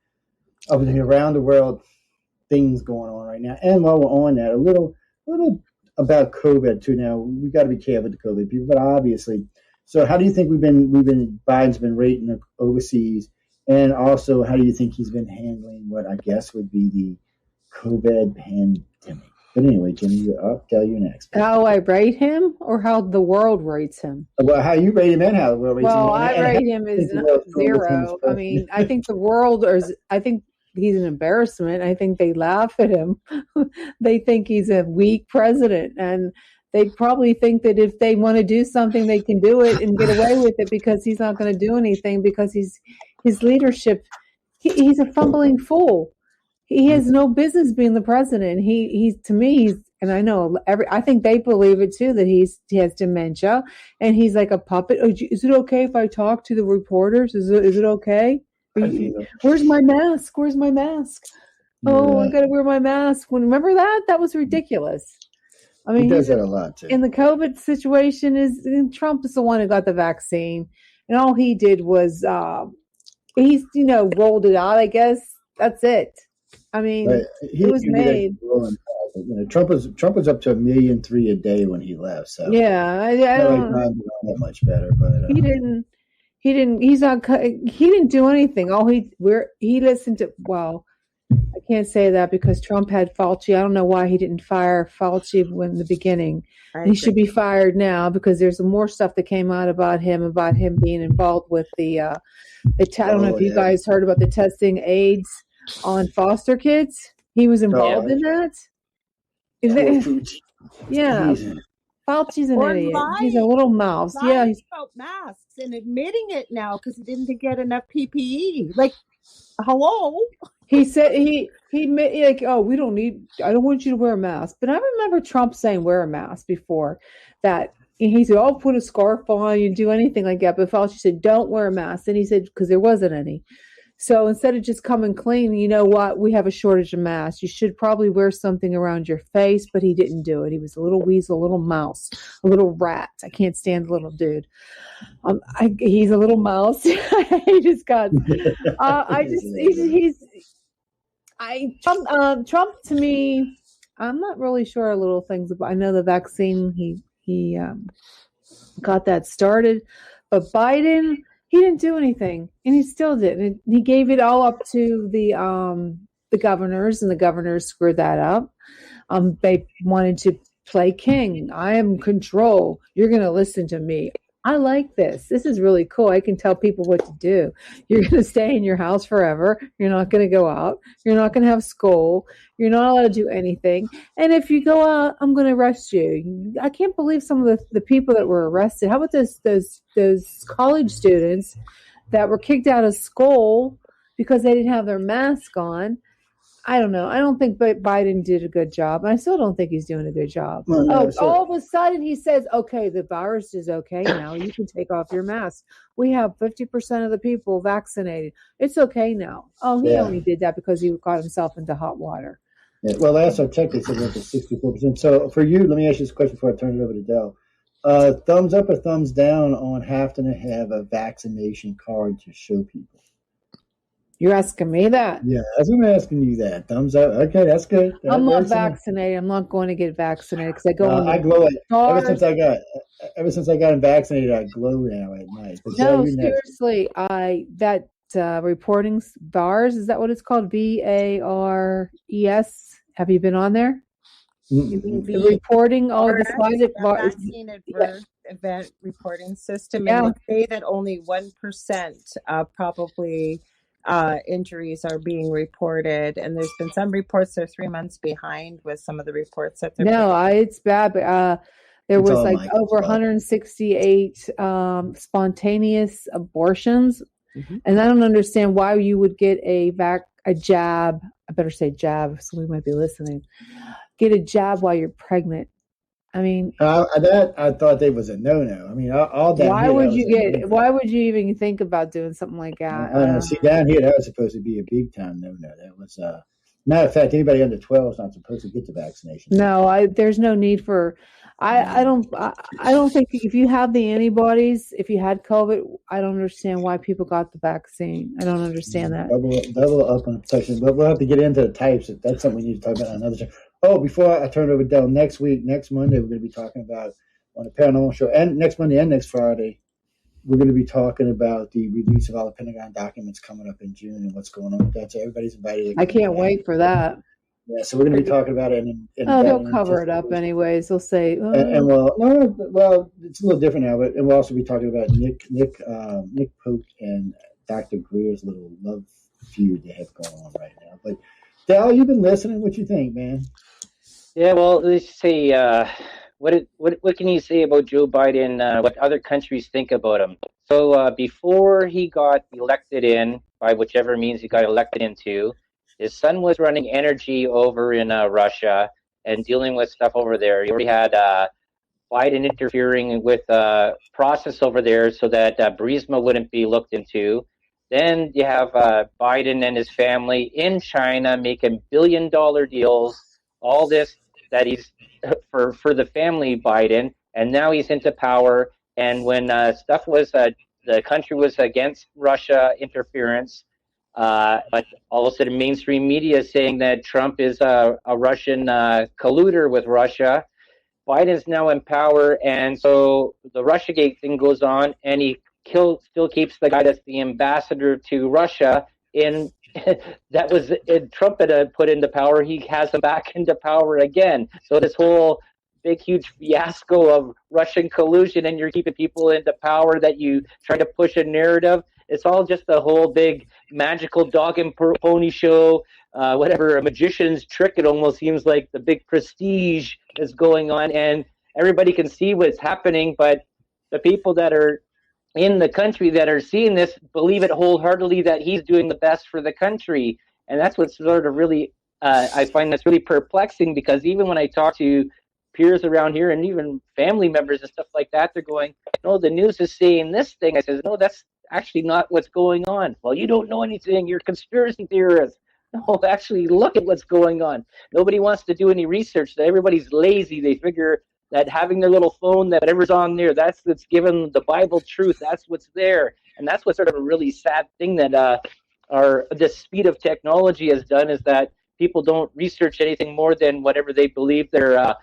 of the around the world things going on right now? And while we're on that, a little about COVID too. Now we got to be careful with the COVID people, but obviously. So how do you think Biden's been rating overseas, and also how do you think he's been handling what I guess would be the COVID pandemic? But anyway, Jenny, I'll tell you next. How I rate him, or how the world rates him? Well, how you rate him and how the world rates him. Well, I rate him as 0. I mean, I think the world I think he's an embarrassment. I think they laugh at him. They think he's a weak president, and they probably think that if they want to do something, they can do it and get away with it because he's not going to do anything because his leadership. He's a fumbling fool. He has no business being the president. He's to me, and I know I think they believe it too, that he has dementia and he's like a puppet. Oh, is it okay if I talk to the reporters? Is it okay? Where's my mask? Where's my mask? Yeah. Oh, I got to wear my mask. Remember that? That was ridiculous. I mean, he does that a lot too. In the COVID situation, Trump is the one who got the vaccine, and all he did was he's rolled it out. I guess that's it. I mean, it was made. Trump was up to 1.3 million a day when he left. So yeah, I don't know that much better, but he didn't. He's not. He didn't do anything. He listened to. Well, I can't say that because Trump had Fauci. I don't know why he didn't fire Fauci in the beginning. He should be fired now because there's more stuff that came out about him being involved with the. I don't know if you guys heard about the testing AIDS on foster kids. He was involved in that. Yeah. Fauci's an idiot. He's a little mouse. Yeah, he's about masks and admitting it now because he didn't get enough PPE. Like, hello. He said he like, oh, we don't need. I don't want you to wear a mask. But I remember Trump saying wear a mask before that. He said, "Oh, put a scarf on. You do anything like that." But Fauci said, "Don't wear a mask." And he said because there wasn't any. So instead of just coming clean, you know what? We have a shortage of masks. You should probably wear something around your face, but he didn't do it. He was a little weasel, a little mouse, a little rat. I can't stand the little dude. He's a little mouse. He just got. Trump to me. I'm not really sure little things about. I know the vaccine. He got that started, but Biden. He didn't do anything, and he still didn't. He gave it all up to the governors, and the governors screwed that up. They wanted to play king. I am control. You're going to listen to me. I like this. This is really cool. I can tell people what to do. You're going to stay in your house forever. You're not going to go out. You're not going to have school. You're not allowed to do anything. And if you go out, I'm going to arrest you. I can't believe some of the people that were arrested. How about those college students that were kicked out of school because they didn't have their mask on? I don't know. I don't think Biden did a good job. I still don't think he's doing a good job. Well, no, All of a sudden he says, okay, the virus is okay now. You can take off your mask. We have 50% of the people vaccinated. It's okay now. Oh, he only did that because he got himself into hot water. Yeah, well, last I checked, they said it was 64%. So for you, let me ask you this question before I turn it over to Dell. Thumbs up or thumbs down on having to have a vaccination card to show people? You're asking me that? Yeah, that's what I'm asking you that. Thumbs up. Okay, that's good. I'm not vaccinated. I'm not going to get vaccinated because I go on the I glow bars. ever since I got vaccinated, I glow now at night. But No, seriously, that reporting bars, is that what it's called? VARES. Have you been on there? The reporting all the vaccine event reporting system, and they say that only 1% probably injuries are being reported, and there's been some reports they're 3 months behind with some of the reports that they're it's bad. But there was like over 168 spontaneous abortions, and I don't understand why you would get a jab. I better say jab, so we might be listening. Get a jab while you're pregnant. I mean, that I thought they was a no-no. I mean, all that. Why would you even think about doing something like that? See, down here that was supposed to be a big time no-no. That was matter of fact, anybody under 12 is not supposed to get the vaccination. No, there's no need for. I don't think if you have the antibodies, if you had COVID, I don't understand why people got the vaccine. I don't understand that. Double up on protection, but we'll have to get into the types. That's something we need to talk about on another show. Oh, before I turn it over to Dell, next Monday, we're going to be talking about on the Paranormal Show, and next Monday and next Friday, we're going to be talking about the release of all the Pentagon documents coming up in June and what's going on with that. So everybody's invited. I can't wait for that. Yeah, so we're going to be talking about it. They'll cover it up anyways. They'll say, well, it's a little different now, and we'll also be talking about Nick Pope and Dr. Greer's little love feud they have going on right now. But Dal, you've been listening. What you think, man? Yeah, well, let's say what can you say about Joe Biden? What other countries think about him? So before he got elected in, by whichever means he got elected into, his son was running energy over in Russia and dealing with stuff over there. He already had Biden interfering with process over there so that Burisma wouldn't be looked into. Then you have Biden and his family in China making billion-dollar deals. All this that he's for the family Biden, and now he's into power. And when stuff was the country was against Russia interference, but all of a sudden mainstream media is saying that Trump is a Russian colluder with Russia. Biden's now in power, and so the Russiagate thing goes on, and he still keeps the guy that's the ambassador to Russia in. That was Trump had put into power. He has him back into power again. So this whole big, huge fiasco of Russian collusion, and you're keeping people into power that you try to push a narrative. It's all just a whole big magical dog and pony show, whatever, a magician's trick. It almost seems like the big prestige is going on, and everybody can see what's happening, but the people that are in the country that are seeing this believe it wholeheartedly that he's doing the best for the country. And that's what's sort of really, I find that's really perplexing, because even when I talk to peers around here and even family members and stuff like that, they're going, no, the news is saying this thing. I says, no, that's actually not what's going on. Well, you don't know anything. You're a conspiracy theorist. No, actually look at what's going on. Nobody wants to do any research. Everybody's lazy. They figure that having their little phone, that whatever's on there, that's given the Bible truth. That's what's there. And that's what's sort of a really sad thing that the speed of technology has done, is that people don't research anything more than whatever they believe their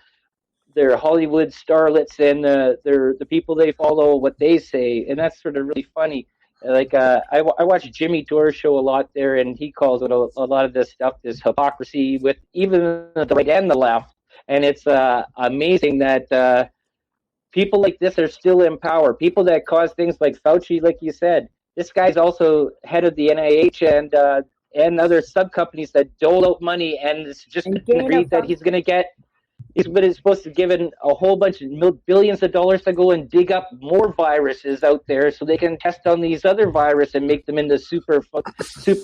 Hollywood starlets and the people they follow, what they say. And that's sort of really funny. Like I watch Jimmy Dore's show a lot there, and he calls it a lot of this stuff, this hypocrisy with even the right and the left. And it's amazing that people like this are still in power. People that cause things like Fauci, like you said. This guy's also head of the NIH and other sub companies that dole out money, and it's just agreed that he's going to get. He's supposed to give in a whole bunch of billions of dollars to go and dig up more viruses out there so they can test on these other viruses and make them into super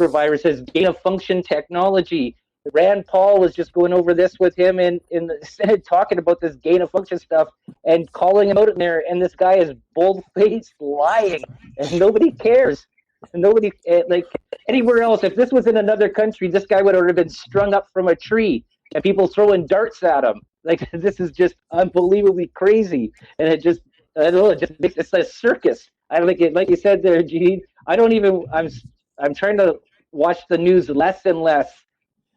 viruses, gain of function technology. Rand Paul was just going over this with him in the Senate, talking about this gain of function stuff and calling him out in there. And this guy is bold-faced lying, and nobody cares. Nobody, like anywhere else, if this was in another country, this guy would have been strung up from a tree and people throwing darts at him. Like, this is just unbelievably crazy. And it just, I don't know, it just makes it's a circus. I don't think it, like you said there, Gene. I'm trying to watch the news less and less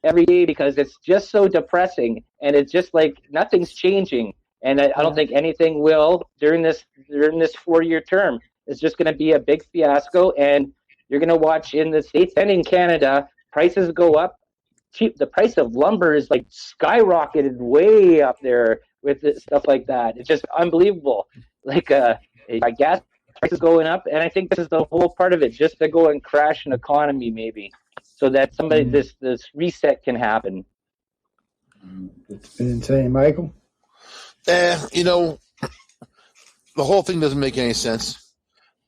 every day because it's just so depressing, and it's just like nothing's changing. And I don't think anything will during this 4-year term. It's just going to be a big fiasco, and you're going to watch in the States and in Canada, prices go up. The price of lumber is like skyrocketed way up there with stuff like that. It's just unbelievable. Like gas prices going up, and I think this is the whole part of it, just to go and crash an economy maybe, so that this reset can happen. It's been insane, Michael. The whole thing doesn't make any sense.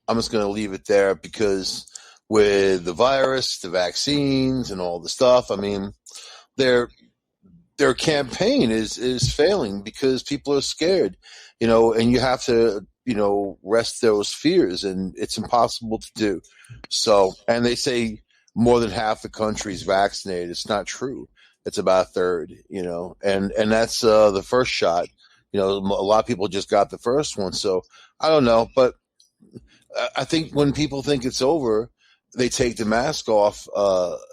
I'm just going to leave it there because with the virus, the vaccines, and all the stuff, I mean, their campaign is failing because people are scared, and you have to, rest those fears, and it's impossible to do. So, and they say more than half the country is vaccinated. It's not true. It's about a third, and that's the first shot. A lot of people just got the first one. So I don't know, but I think when people think it's over, they take the mask off.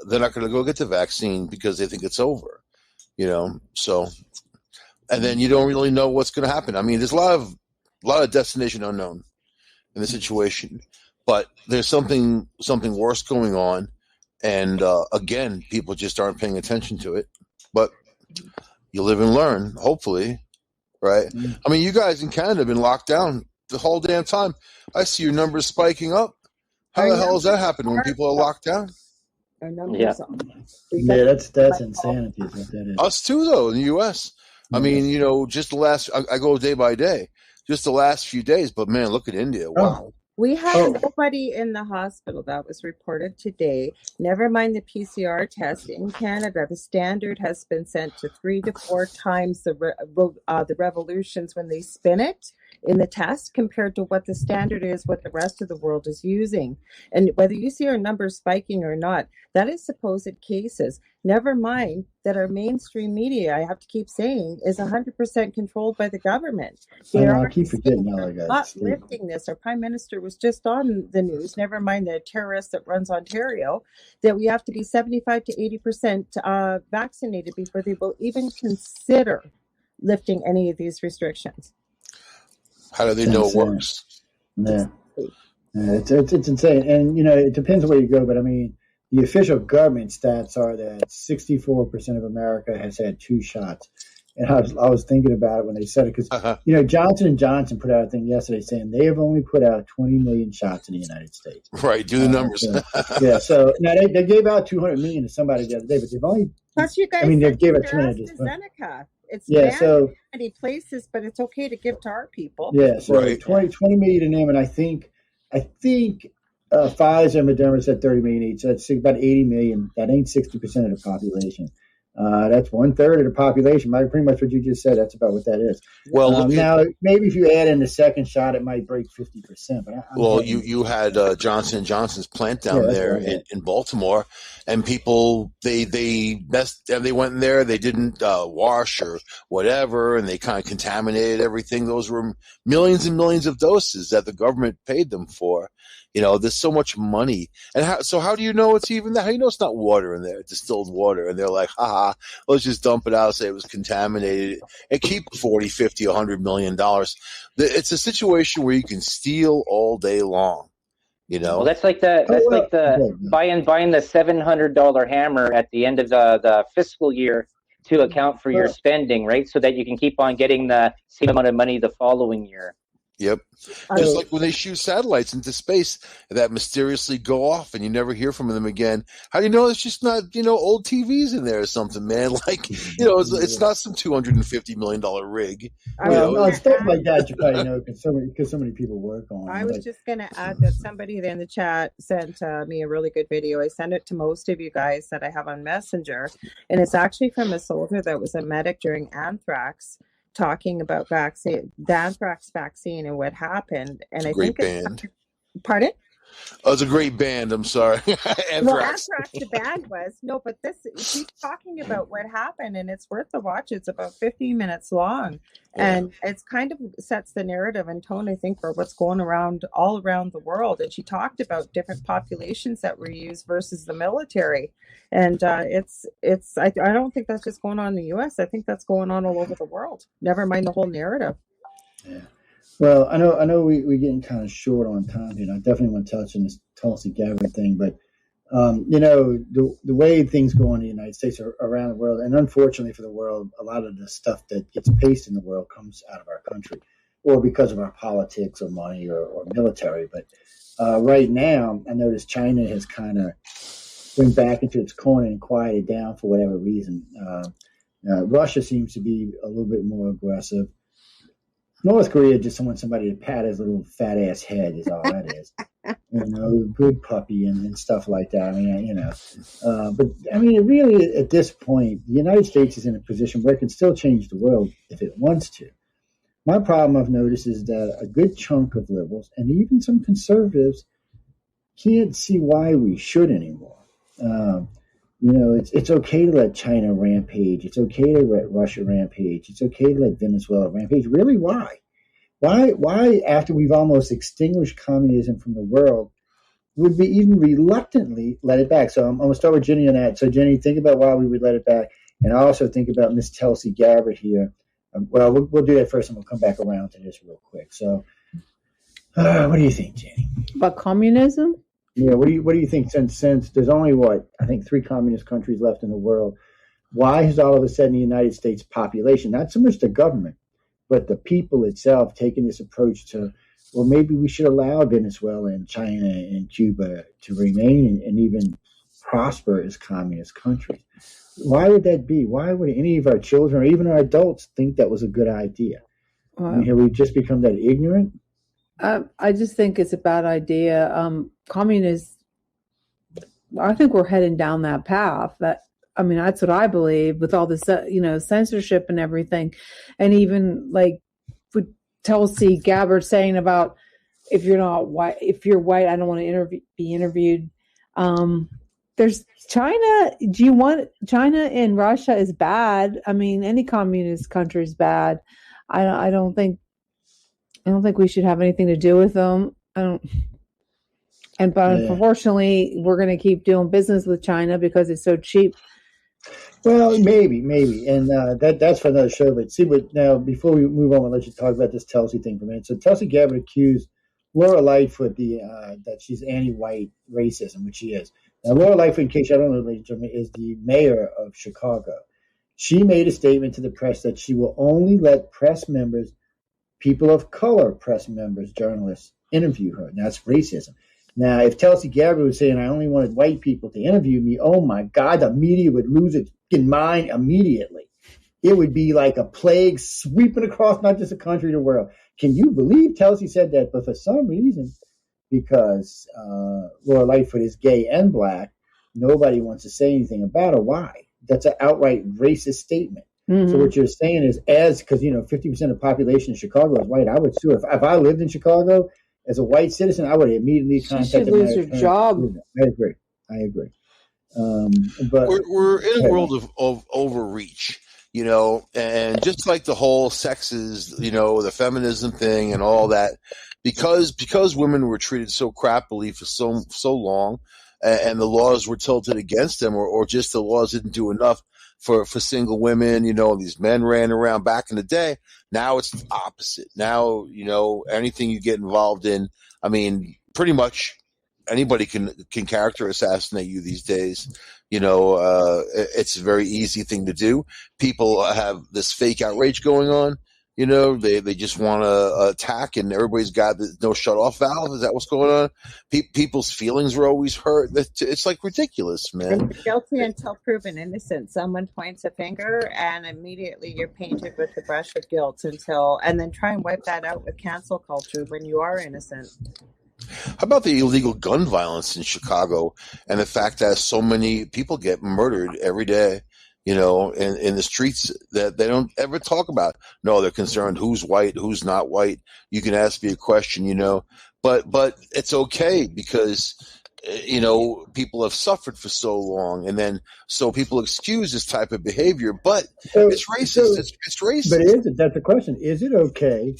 They're not going to go get the vaccine because they think it's over, So, and then you don't really know what's going to happen. I mean, there's a lot of destination unknown in the situation, but there's something worse going on, and again, people just aren't paying attention to it. But you live and learn, hopefully, right? I mean, you guys in Canada have been locked down the whole damn time. I see your numbers spiking up. How the hell does that happen when people are locked down? Our numbers Yeah, that's insanity. Is what that is. Us too, though, in the U.S. I mean, just the last, I go day by day, just the last few days. But man, look at India. Wow. We have nobody in the hospital. That was reported today. Never mind the PCR test in Canada. The standard has been sent to 3 to 4 times the revolutions when they spin it in the test compared to what the standard is, what the rest of the world is using. And whether you see our numbers spiking or not, that is supposed cases. Never mind that our mainstream media, I have to keep saying, is 100% controlled by the government. I keep forgetting that, guys. Not lifting this. Our prime minister was just on the news, never mind the terrorist that runs Ontario, that we have to be 75 to 80% vaccinated before they will even consider lifting any of these restrictions. How do they know it works? Yeah. It's insane. And, it depends on where you go, but I mean, the official government stats are that 64% of America has had 2 shots. And I was thinking about it when they said it because, Johnson & Johnson put out a thing yesterday saying they have only put out 20 million shots in the United States. Right. Do the numbers. So now they gave out 200 million to somebody the other day, but they've only. Plus, you guys, they gave it AstraZeneca. It's banned in many places, but it's okay to give to our people. Yeah, so 20 million to them, and I think Pfizer and Moderna said 30 million each. So that's about 80 million. That ain't 60% of the population. That's 1/3 of the population. Pretty much what you just said. That's about what that is. Well, now maybe if you add in the second shot, it might break 50%. But you had Johnson & Johnson's plant down there in Baltimore, and people they went in there. They didn't wash or whatever, and they kind of contaminated everything. Those were millions and millions of doses that the government paid them for. There's so much money. And how do you know it's even that? How do you know it's not water in there, distilled water? And they're like, let's just dump it out, say it was contaminated, and keep $40, $50, $100 million. It's a situation where you can steal all day long. Well, that's like the buying the $700 hammer at the end of the fiscal year to account for your spending, right? So that you can keep on getting the same amount of money the following year. Yep. Just like when they shoot satellites into space that mysteriously go off and you never hear from them again. How do you know it's just not, old TVs in there or something, man? Like, it's not some $250 million rig. Stuff like that you probably know because so many people work on. I was just going to add that somebody in the chat sent me a really good video. I sent it to most of you guys that I have on Messenger, and it's actually from a soldier that was a medic during anthrax, talking about the anthrax vaccine and what happened. And I think pardon? Oh, it's a great band. I'm sorry. Anthrax, the band was. No, but she's talking about what happened, and it's worth the watch. It's about 15 minutes long. Yeah. And it's kind of sets the narrative and tone, I think, for what's going around all around the world. And she talked about different populations that were used versus the military. And I don't think that's just going on in the U.S. I think that's going on all over the world. Never mind the whole narrative. Yeah. Well, I know we're getting kind of short on time here, and I definitely want to touch on this Tulsi Gabbard thing. But, the way things go on in the United States or around the world, and unfortunately for the world, a lot of the stuff that gets paced in the world comes out of our country, or because of our politics or money or military. But right now, I notice China has kind of went back into its corner and quieted down for whatever reason. Russia seems to be a little bit more aggressive. North Korea just wants somebody to pat his little fat ass head is all that is. Good puppy and stuff like that. Really at this point, the United States is in a position where it can still change the world if it wants to. My problem I've noticed is that a good chunk of liberals and even some conservatives can't see why we should anymore. It's okay to let China rampage. It's okay to let Russia rampage. It's okay to let Venezuela rampage. Really, why? Why, after we've almost extinguished communism from the world, would we even reluctantly let it back? So I'm going to start with Jenny on that. So, Jenny, think about why we would let it back. And I also think about Miss Tulsi Gabbard here. We'll do that first, and we'll come back around to this real quick. So, what do you think, Jenny? About communism? Yeah, what do you think? Since there's only I think 3 communist countries left in the world, why has all of a sudden the United States population, not so much the government, but the people itself, taken this approach to, well, maybe we should allow Venezuela and China and Cuba to remain and even prosper as communist countries? Why would that be? Why would any of our children or even our adults think that was a good idea? Have we just become that ignorant? I just think it's a bad idea. Communists, I think we're heading down that path. That's what I believe with all this, censorship and everything. And even like with Tulsi Gabbard saying about if you're not white, if you're white, I don't want to be interviewed. There's China. Do you want China and Russia is bad? Any communist country is bad. I don't think we should have anything to do with them. Unfortunately, we're going to keep doing business with China because it's so cheap. Well, maybe, and that's for another show. But now before we move on, I'll let you talk about this Tulsi thing for a minute. So Tulsi Gabbard accused Laura Lightfoot that she's anti-white racism, which she is. Now, Laura Lightfoot, in case you don't know, ladies and gentlemen, is the mayor of Chicago. She made a statement to the press that she will only let press members, people of color press members, journalists, interview her. Now, that's racism. Now, if Tulsi Gabbard was saying, I only wanted white people to interview me, oh my God, the media would lose its mind immediately. It would be like a plague sweeping across not just the country, the world. Can you believe Tulsi said that? But for some reason, because Laura Lightfoot is gay and black, nobody wants to say anything about her. Why? That's an outright racist statement. Mm-hmm. So what you're saying is, because 50% of the population in Chicago is white, I would sue. If I lived in Chicago as a white citizen, I would immediately contact. She should lose her job. I agree. But we're in a world of overreach, and just like the whole sexes, the feminism thing and all that, because women were treated so crappily for so long, and the laws were tilted against them, or just the laws didn't do enough for single women, these men ran around back in the day. Now it's the opposite. Now, anything you get involved in, pretty much anybody can character assassinate you these days. It's a very easy thing to do. People have this fake outrage going on. They just want to attack, and everybody's got no shut-off valve. Is that what's going on? People's feelings were always hurt. It's like ridiculous, man. You're guilty until proven innocent. Someone points a finger, and immediately you're painted with the brush of guilt and then try and wipe that out with cancel culture when you are innocent. How about the illegal gun violence in Chicago and the fact that so many people get murdered every day? In the streets that they don't ever talk about. No, they're concerned who's white, who's not white. You can ask me a question, but it's okay because, people have suffered for so long, and then so people excuse this type of behavior, but it's racist. It's racist. But that's the question. Is it okay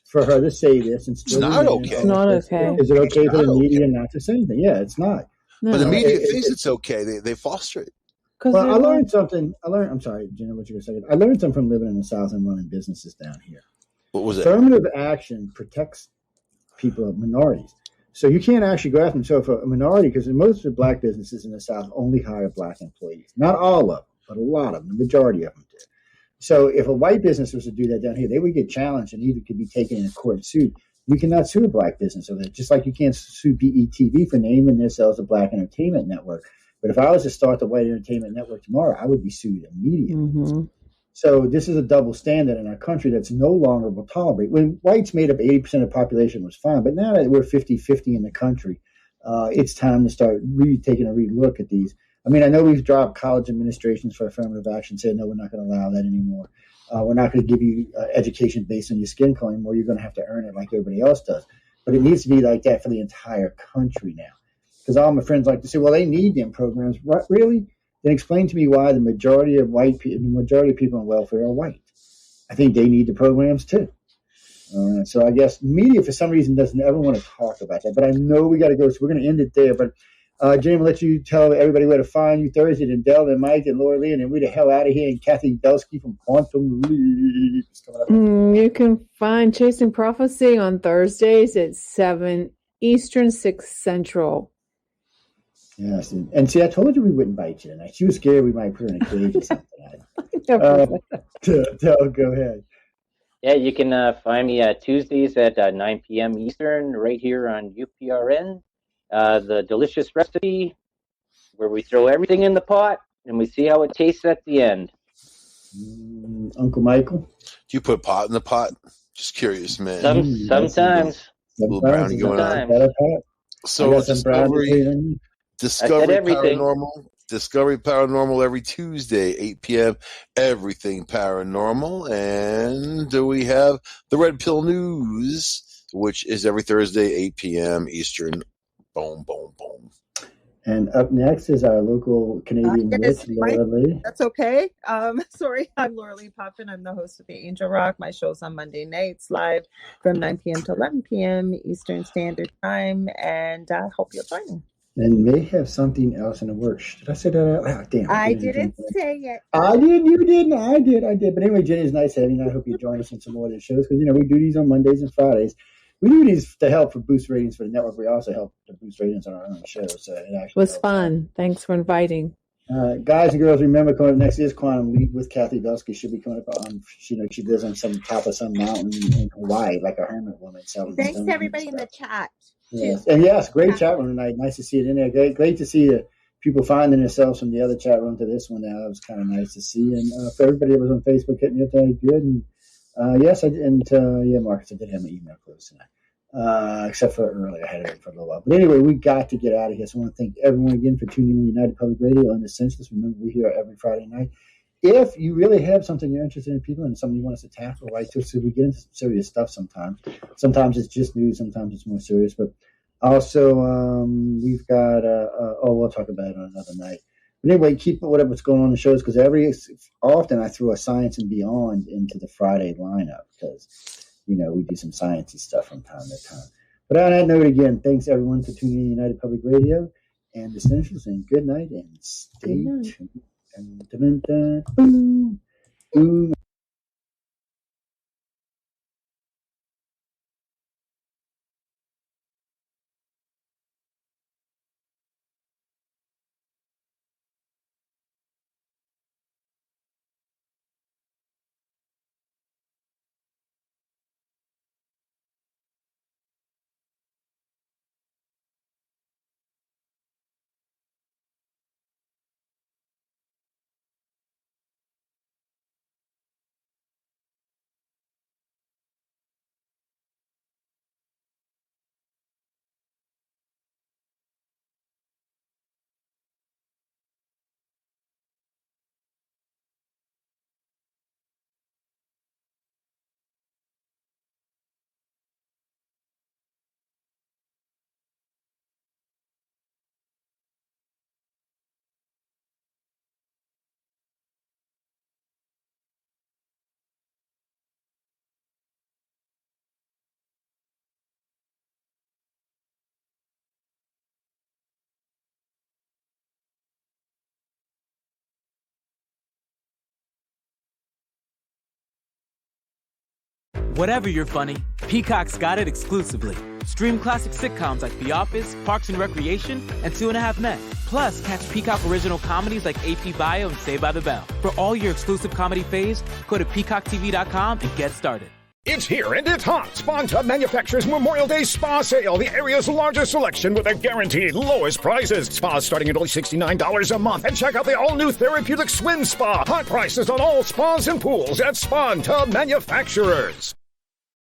for her to say this and still? It's not okay. It's not okay. Is it okay for the media not to say anything? Yeah, it's not. No. But the media thinks it's okay. They foster it. Well, I learned something. I'm sorry, Gina, what you were saying. I learned something from living in the South and running businesses down here. What was it? Affirmative action protects people of minorities. So you can't actually go after them. So if a minority, because most of the black businesses in the South only hire black employees. Not all of them, but a lot of them, the majority of them do. So if a white business was to do that down here, they would get challenged and either could be taken in court and sued. You cannot sue a black business over that, just like you can't sue BETV for naming themselves a black entertainment network. But if I was to start the White Entertainment Network tomorrow, I would be sued immediately. Mm-hmm. So this is a double standard in our country that's no longer will tolerate. When whites made up 80% of the population, it was fine. But now that we're 50-50 in the country, it's time to start taking a re-look at these. I mean, I know we've dropped college administrations for affirmative action, saying, no, we're not going to allow that anymore. We're not going to give you education based on your skin color anymore. You're going to have to earn it like everybody else does. But it needs to be like that for the entire country now. Because all my friends like to say, well, they need them programs. What, really? Then explain to me why the majority of people on welfare are white. I think they need the programs too. So I guess media, for some reason, doesn't ever want to talk about that. But I know we got to go, so we're going to end it there. But Jane, will let you tell everybody where to find you Thursday, and Dell and Mike and Laura Lee, and then we the hell out of here. And Kathy Belsky from Quantum Leaps coming up. You can find Chasing Prophecy on Thursdays at 7 Eastern, 6 Central. Yes, and see, I told you we wouldn't bite you tonight. She was scared we might put her in a cage or something. Go ahead. Yeah, you can find me Tuesdays at 9 p.m. Eastern, right here on UPRN. The Delicious Recipe, where we throw everything in the pot and we see how it tastes at the end. Uncle Michael? Do you put pot in the pot? Just curious, man. Sometimes. A little brownie going on. So Discovery Paranormal every Tuesday, 8 p.m. Everything Paranormal. And we have the Red Pill News, which is every Thursday, 8 p.m. Eastern. Boom, boom, boom. And up next is our local Canadian witch, Laura Lee. That's okay. Sorry, I'm Laura Lee Poppin. I'm the host of the Angel Rock. My show's on Monday nights, live from 9 p.m. to 11 p.m. Eastern Standard Time. And I hope you'll join me. And may have something else in the works. Did I say that out loud? Damn. I didn't say it. I did. You didn't. I did. But anyway, Jenny, it's nice having you. I hope you join us in some more of the shows because, we do these on Mondays and Fridays. We do these to help for boost ratings for the network. We also help to boost ratings on our own shows. So it was fun. Thanks for inviting. Guys and girls, remember, coming up next is Quantum Leap with Kathy Belsky. She'll be coming up on, she lives on some top of some mountain in Hawaii, like a hermit woman. So thanks to everybody in the chat. Yes. And yes, great chat room tonight. Nice to see it in there. Great to see people finding themselves from the other chat room to this one now. It was kind of nice to see. And for everybody that was on Facebook, hit me up there. Good. And yes, Marcus, I did have my email closed tonight. Except for earlier, I had it for a little while. But anyway, we got to get out of here. So I want to thank everyone again for tuning in to United Public Radio on the Centralist. Remember, we're here every Friday night. If you really have something you're interested in, people, and something you want us to tackle, write to us. So we get into some serious stuff sometimes. Sometimes it's just news. Sometimes it's more serious. But also, we've got, we'll talk about it on another night. But anyway, keep what's going on in the shows because often I throw a Science and Beyond into the Friday lineup because, we do some sciencey stuff from time to time. But on that note, again, thanks everyone for tuning in to United Public Radio and the Centralist, and good night and stay tuned. Whatever you're funny, Peacock's got it exclusively. Stream classic sitcoms like The Office, Parks and Recreation, and 2.5 Men. Plus, catch Peacock original comedies like AP Bio and Saved by the Bell. For all your exclusive comedy faves, go to peacocktv.com and get started. It's here and it's hot. Spawn Tub manufactures Memorial Day Spa Sale, the area's largest selection with the guaranteed lowest prices. Spas starting at only $69 a month. And check out the all-new therapeutic swim spa. Hot prices on all spas and pools at Spawn Tub manufacturers.